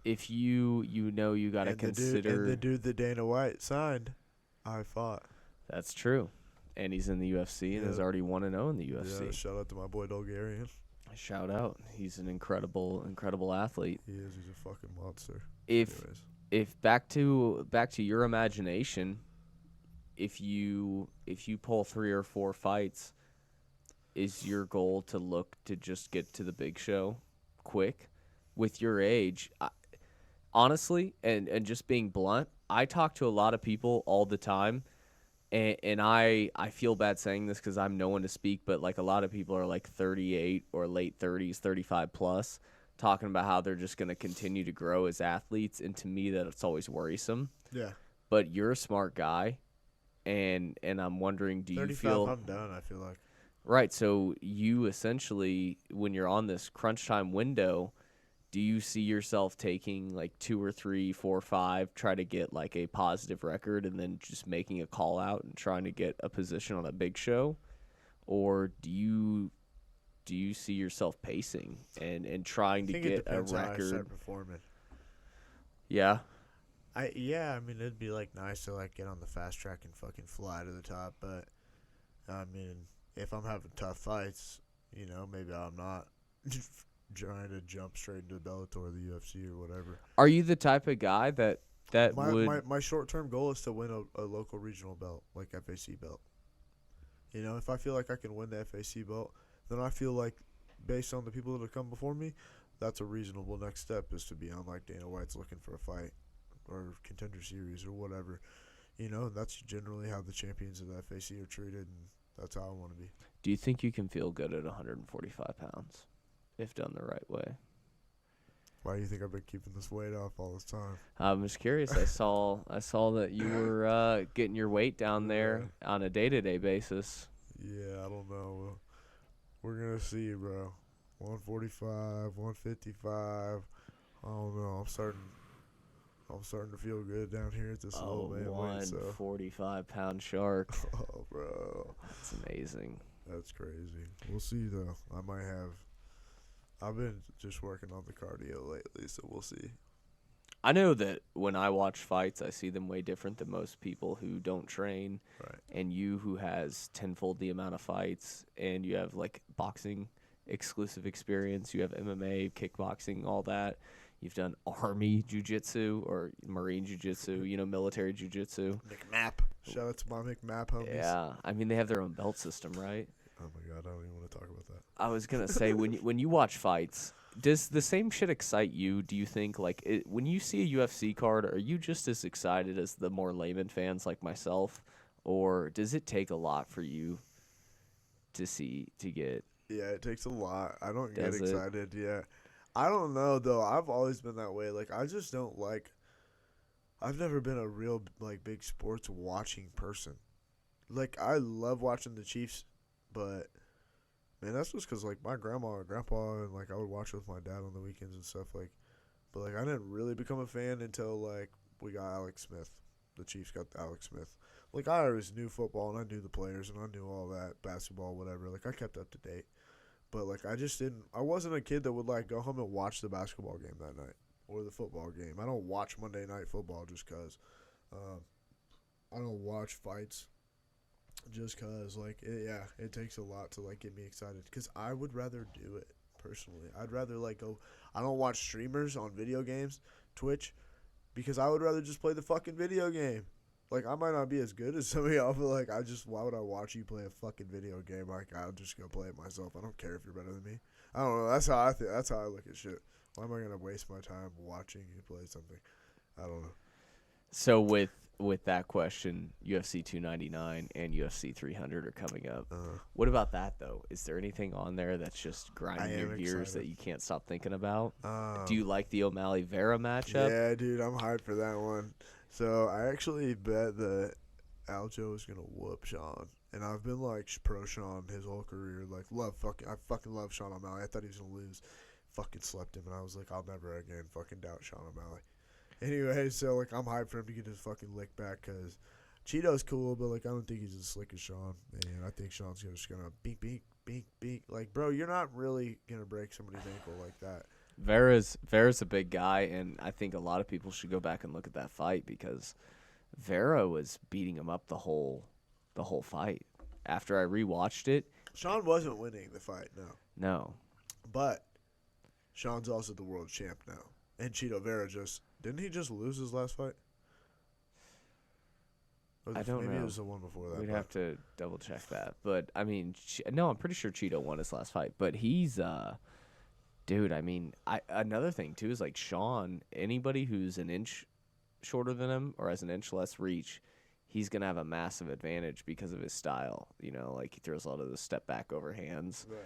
If you got to The consider. dude that Dana White signed, I fought. That's true. And he's in the UFC and has Yeah. already 1-0 in the UFC. Yeah, shout out to my boy Bulgarian. Shout out. He's an incredible athlete. He is. He's a fucking monster. If Anyways. if back to your imagination, if you pull 3 or 4 fights, is your goal to look to just get to the big show quick? With your age, honestly, and just being blunt, I talk to a lot of people all the time, and I feel bad saying this because I'm no one to speak, but like a lot of people are like 38 or late 30s, 35 plus, talking about how they're just going to continue to grow as athletes, and to me that it's always worrisome. Yeah. But you're a smart guy, and I'm wondering, do you 35, feel I'm done, I feel like. right? So you essentially, when you're on this crunch time window, do you see yourself taking like 2 or 3, 4, 5, try to get like a positive record, and then just making a call out and trying to get a position on a big show? Or do you see yourself pacing and trying I to think it get a depends how I record? start performing. Yeah. I mean it'd be like nice to like get on the fast track and fucking fly to the top, but I mean if I'm having tough fights, maybe I'm not trying to jump straight into Bellator or the UFC or whatever. Are you the type of guy that would? My short term goal is to win a local regional belt, like FAC belt. If I feel like I can win the FAC belt, then I feel like based on the people that have come before me, that's a reasonable next step is to be on like Dana White's Looking for a Fight or Contender Series or whatever. And that's generally how the champions of the FAC are treated, and that's how I want to be. Do you think you can feel good at 145 pounds if done the right way? Why do you think I've been keeping this weight off all this time? I'm just curious. I saw that you were getting your weight down there on a day-to-day basis. Yeah, I don't know. We're gonna see, bro. 145, 155. I don't know. I'm starting to feel good down here at this low man weight. So 145-pound shark. Oh, bro, That's amazing. that's crazy. We'll see though. I've been just working on the cardio lately, so we'll see. I know that when I watch fights, I see them way different than most people who don't train. Right. And you, who has tenfold the amount of fights, and you have like boxing exclusive experience, you have MMA, kickboxing, all that. You've done army jiu-jitsu or marine jiu-jitsu, military jiu-jitsu. McMap. Shout out to my McMap homies. Yeah, I mean they have their own belt system, right? Oh my god, I don't even want to talk about that. I was gonna say when you watch fights, does the same shit excite you? Do you think when you see a UFC card, are you just as excited as the more layman fans like myself, or does it take a lot for you to get? Yeah, it takes a lot. I don't get Does it? excited. Yeah. I don't know though. I've always been that way. Like I just don't like I've never been a real like big sports watching person. Like I love watching the Chiefs, but man, that's just cuz like my grandma and grandpa and like I would watch with my dad on the weekends and stuff like but like I didn't really become a fan until like we got Alex Smith. The Chiefs got Alex Smith. Like I always knew football and I knew the players and I knew all that, basketball, whatever. Like I kept up to date. But like I wasn't a kid that would like go home and watch the basketball game that night or the football game. I don't watch Monday Night Football just cause. I don't watch fights just cause like it takes a lot to like get me excited. Cause I would rather do it personally. I'd rather like go. I don't watch streamers on video games, Twitch, because I would rather just play the fucking video game. Like, I might not be as good as some of y'all, but, like, why would I watch you play a fucking video game? Like, I'll just go play it myself. I don't care if you're better than me. I don't know. That's how I think. That's how I look at shit. Why am I going to waste my time watching you play something? I don't know. So with that question, UFC 299 and UFC 300 are coming up. What about that though? Is there anything on there that's just grinding your gears that you can't stop thinking about? Do you like the O'Malley Vera matchup? Yeah, dude, I'm hyped for that one. So I actually bet that Aljo is gonna whoop Sean, and I've been like pro Sean his whole career. Like I fucking love Sean O'Malley. I thought he was gonna lose. fucking slept him, and I was like, I'll never again fucking doubt Sean O'Malley. Anyway, so like I'm hyped for him to get his fucking lick back because Cheeto's cool, but like I don't think he's as slick as Sean. And I think Sean's just gonna beat. Like, bro, you're not really gonna break somebody's ankle like that. Vera's a big guy, and I think a lot of people should go back and look at that fight because Vera was beating him up the whole fight. After I rewatched it, Sean wasn't winning the fight, no, but Sean's also the world champ now. And Cheeto Vera didn't he just lose his last fight? I don't know. Maybe it was the one before that. We'd have to double check that. But I mean, no, I'm pretty sure Cheeto won his last fight. But he's, dude. I mean, another thing too is like Sean. Anybody who's an inch shorter than him or has an inch less reach, he's gonna have a massive advantage because of his style. You know, like he throws a lot of those step back over hands. Right.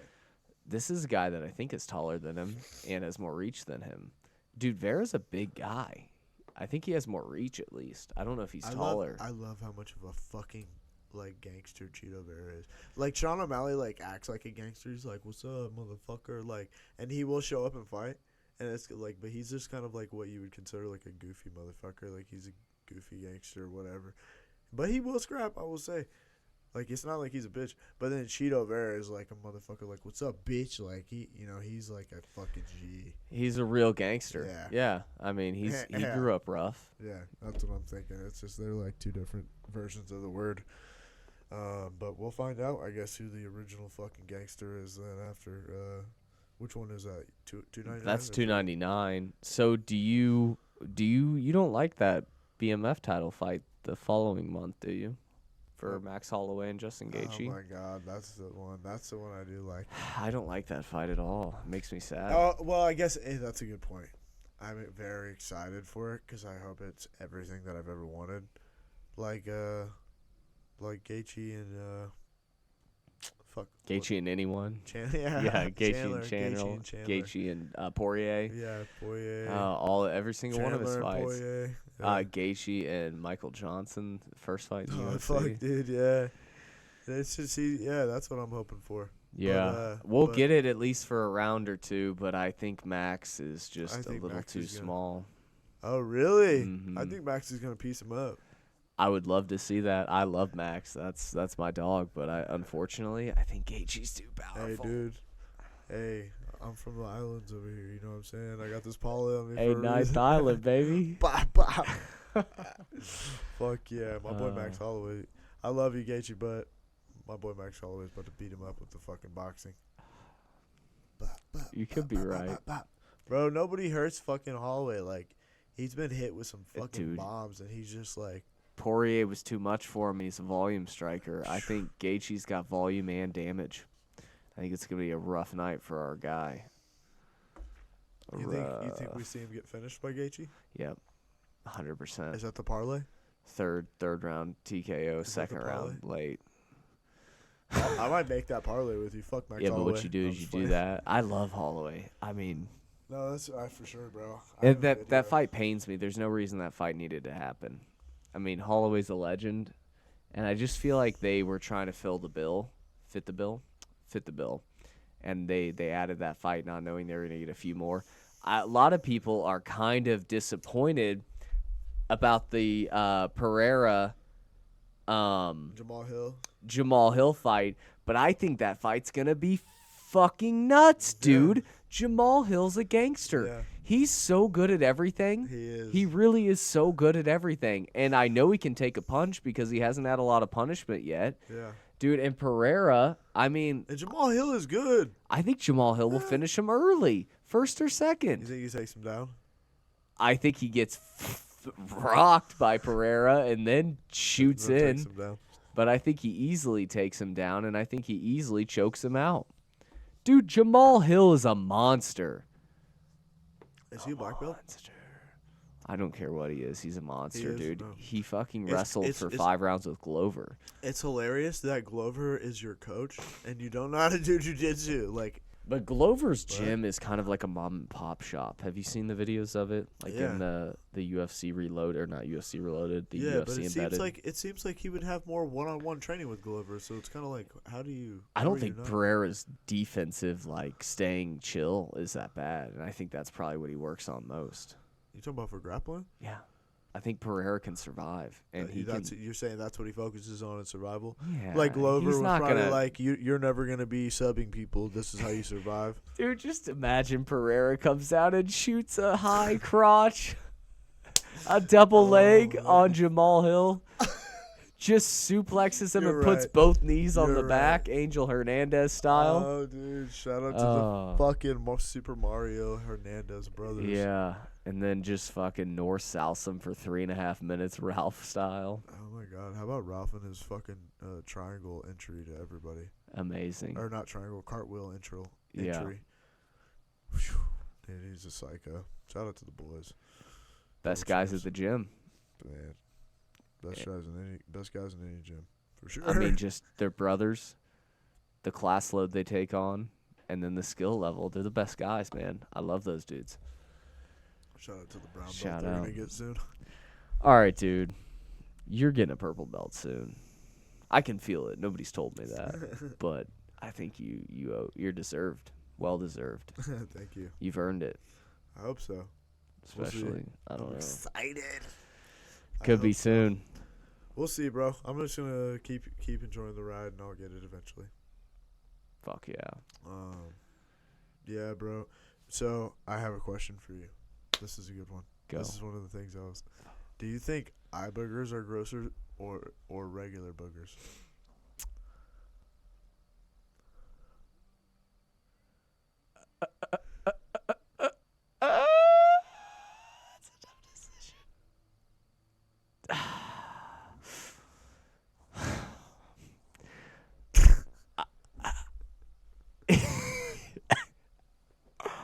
This is a guy that I think is taller than him and has more reach than him. Dude, Vera's a big guy. I think he has more reach at least. I don't know if he's taller. I love how much of a fucking like gangster Cheeto Vera is. Like Sean O'Malley like acts like a gangster. He's like, "What's up, motherfucker?" Like, and he will show up and fight. And it's like, but he's just kind of like what you would consider like a goofy motherfucker. Like he's a goofy gangster or whatever. But he will scrap, I will say. Like it's not like he's a bitch. But then Cheeto Vera is like a motherfucker. Like, "What's up, bitch?" Like he's like a fucking G. He's a real gangster. Yeah. I mean, he grew up rough. Yeah, that's what I'm thinking. It's just they're like two different versions of the word. But we'll find out, I guess, who the original fucking gangster is then after. Which one is that? 299? That's 299. So do you don't like that BMF title fight the following month, do you? For Max Holloway and Justin Gaethje. Oh my God, that's the one. That's the one I do like. I don't like that fight at all. It makes me sad. Oh well, I guess that's a good point. I'm very excited for it because I hope it's everything that I've ever wanted. Like Gaethje and Gaethje and anyone. Yeah, Gaethje and Chandler. Gaethje and Poirier. Yeah, Poirier. Every single one of his fights. Poirier. Gaethje and Michael Johnson, the first fight in the UFC. Fuck, dude, yeah. It's just that's what I'm hoping for. Yeah, we'll get it at least for a round or two, but I think Max is just a little too small. Oh, really? Mm-hmm. I think Max is gonna piece him up. I would love to see that. I love Max. That's my dog, but unfortunately I think Gaethje's too powerful. Hey, dude. Hey, I'm from the islands over here. You know what I'm saying? I got this Paulie on me. Hey, nice island, baby. Bop, bop. Fuck yeah, my boy Max Holloway. I love you, Gaethje, but my boy Max Holloway is about to beat him up with the fucking boxing. You could be right, bro. Nobody hurts fucking Holloway. Like he's been hit with some fucking bombs, and he's just like. Poirier was too much for him. He's a volume striker. I think Gaethje's got volume and damage. I think it's going to be a rough night for our guy. You think we see him get finished by Gaethje? Yep, 100%. Is that the parlay? Third round TKO, second round late. I might make that parlay with you. Fuck Max Holloway. But what you do is you do that. I love Holloway. I mean... No, that's for sure, bro. That fight pains me. There's no reason that fight needed to happen. I mean, Holloway's a legend, and I just feel like they were trying to fit the bill, and they added that fight not knowing they were going to get a few more. A lot of people are kind of disappointed about the Pereira Jamal Hill fight, but I think that fight's going to be fucking nuts, dude. Yeah. Jamal Hill's a gangster. Yeah. He's so good at everything. He is. He really is so good at everything. And I know he can take a punch because he hasn't had a lot of punishment yet. Yeah. Dude, and Pereira, I mean... And Jamal Hill is good. I think Jamal Hill will finish him early. First or second. You think he takes him down? I think he gets rocked by Pereira and then shoots in. Takes him down. But I think he easily takes him down, and I think he easily chokes him out. Dude, Jamal Hill is a monster. Is he a black belt? I don't care what he is. He's a monster, dude. No. He fucking wrestled for 5 rounds with Glover. It's hilarious that Glover is your coach and you don't know how to do jiu-jitsu. Like, But Glover's But- gym is kind of like a mom and pop shop. Have you seen the videos of it? Like Yeah. in the UFC Reloaded, or not UFC Reloaded, the Yeah, UFC but Embedded. it seems like he would have more one-on-one training with Glover. So it's kind of like, how do you? I how don't are think you not? Pereira's defensive, like staying chill, is that bad, and I think that's probably what he works on most. You talking about for grappling? Yeah, I think Pereira can survive, and he can. You're saying that's what he focuses on in survival. Yeah, Like Glover he's was not probably gonna. like, you're never gonna be subbing people. This is how you survive. Dude, just imagine Pereira comes out and shoots a high crotch, a double leg man. on Jamal Hill. Just suplexes him You're and puts right. both knees on You're the right. back, Angel Hernandez style. Oh, dude! Shout out to Oh. the fucking Super Mario Hernandez brothers. Yeah, and then just fucking north-south him for 3.5 minutes, Ralph style. Oh my God! How about Ralph and his fucking triangle entry to everybody? Amazing. Or not triangle, cartwheel entry. Yeah. Whew. Dude, he's a psycho. Shout out to the boys, Best Coach guys Nurse. at the gym. man. Best guys in any gym for sure. I mean, just their brothers, the class load they take on, and then the skill level. They're the best guys, man. I love those dudes. shout out to the brown belt Shout they're out. gonna get soon. All right, dude. You're getting a purple belt soon. I can feel it. Nobody's told me that, but I think you're deserved. Well deserved. Thank you. You've earned it. I hope so. We'll see. Especially, I don't know. Excited. I Could be hope so. soon. We'll see, bro. I'm just gonna keep enjoying the ride, and I'll get it eventually. Fuck yeah. Yeah, bro. So I have a question for you. This is a good one. Go. This is one of the things I was. Do you think eye boogers are grosser or regular boogers? That's a tough decision.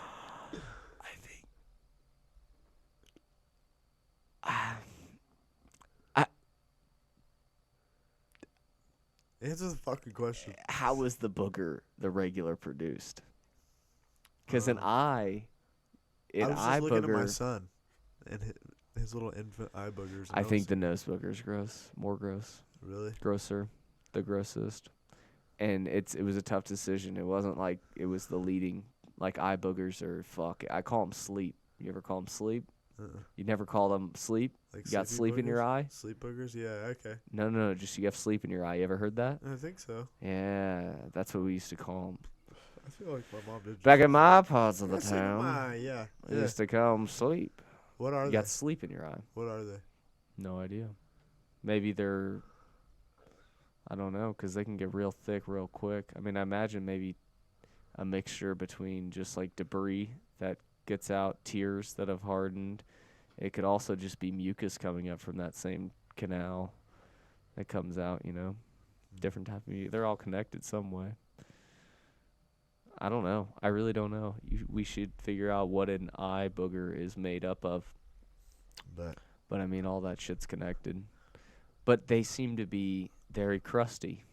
I think. Answer the fucking question. How was the booger the regular produced? Because an eye, I an was eye just looking at my booger. son and his little infant eye boogers. and I think was- the nose booger's gross, more gross, really. grosser, the grossest. And it was a tough decision. It wasn't like it was the leading, like eye boogers or fuck. I call them sleep. You ever call them sleep? You never call them sleep? Like You got sleepy sleep in your boogers? eye? Sleep boogers? Yeah. Okay. No, just you have sleep in your eye. You ever heard that? I think so. Yeah, that's what we used to call them. I feel like my mom did. Back in my parts of the That's like town, my- yeah. we Yeah. used to call them sleep. What are You they? got sleep in your eye. What are they? No idea. Maybe they're, I don't know, 'cause they can get real thick real quick. I mean, I imagine maybe a mixture between just like debris that gets out, tears that have hardened. It could also just be mucus coming up from that same canal that comes out, you know. Different type of mucus. They're all connected some way. I don't know. I really don't know. We should figure out what an eye booger is made up of. But But I mean, all that shit's connected. But they seem to be very crusty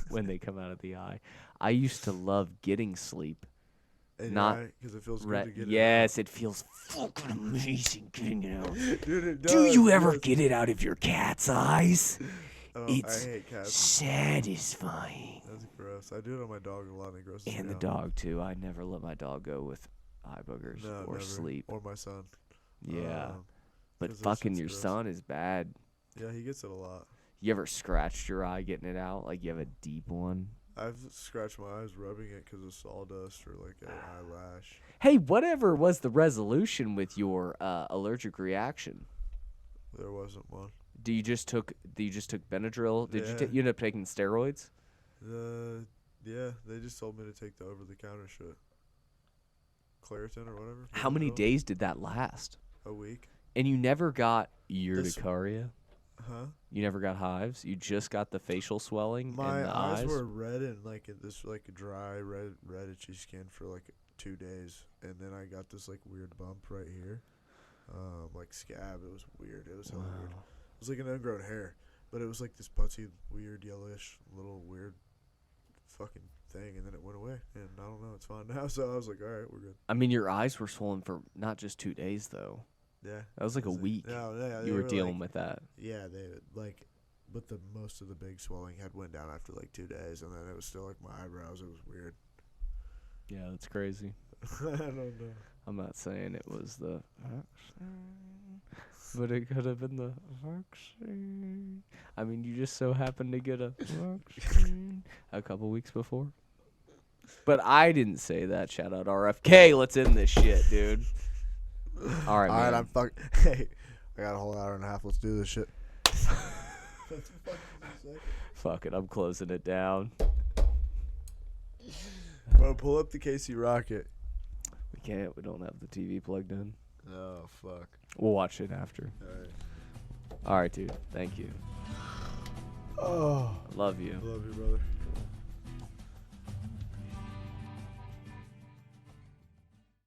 when they come out of the eye. I used to love getting sleep. Not because it feels good to get yes, it feels fucking amazing getting it out. it out. Dude, it Do does, you ever yes. get it out of your cat's eyes? Oh, It's I hate cats. satisfying. That's gross. I do it on my dog a lot, and it grosses And me the out. dog too. I never let my dog go with eye boogers No, or never. sleep. Or my son. Yeah. But 'cause that fucking shit's your gross. son is bad. Yeah, he gets it a lot. You ever scratched your eye getting it out? Like you have a deep one? I've scratched my eyes rubbing it because of sawdust or like an eyelash. Hey, whatever was the resolution with your allergic reaction? There wasn't one. You just took Benadryl? Did Yeah. you end up taking steroids? Yeah, they just told me to take the over-the-counter shit. Claritin or whatever. How many days did that last? A week. And you never got This- urticaria? Huh? You never got hives? You just got the facial swelling My in the eyes eyes? were red and like this like dry red itchy skin for like 2 days, and then I got this like weird bump right here, like scab. It was weird. It was hella weird. It was like an ingrown hair, but it was like this putty, weird yellowish little weird fucking thing, and then it went away, and I don't know, it's fine now. So I was like, all right, we're good. I mean, your eyes were swollen for not just 2 days though. Yeah, That was like a week. No, yeah, You were dealing with that. Yeah, they like, but the most of the big swelling had went down after like 2 days, and then it was still like my eyebrows. It was weird. Yeah, that's crazy. I don't know. I'm not saying it was the vaccine, but it could have been the vaccine. I mean, you just so happened to get a vaccine a couple weeks before. But I didn't say that. Shout out RFK. Let's end this shit, dude. All right, All man. right, I'm fuck. Hey, I got a whole hour and a half. Let's do this shit. Fuck it. I'm closing it down. Bro, pull up the Casey Rocket. We can't. We don't have the TV plugged in. Oh, fuck. We'll watch it after. All right. All right, dude. Thank you. Oh. Love you. Love you, brother.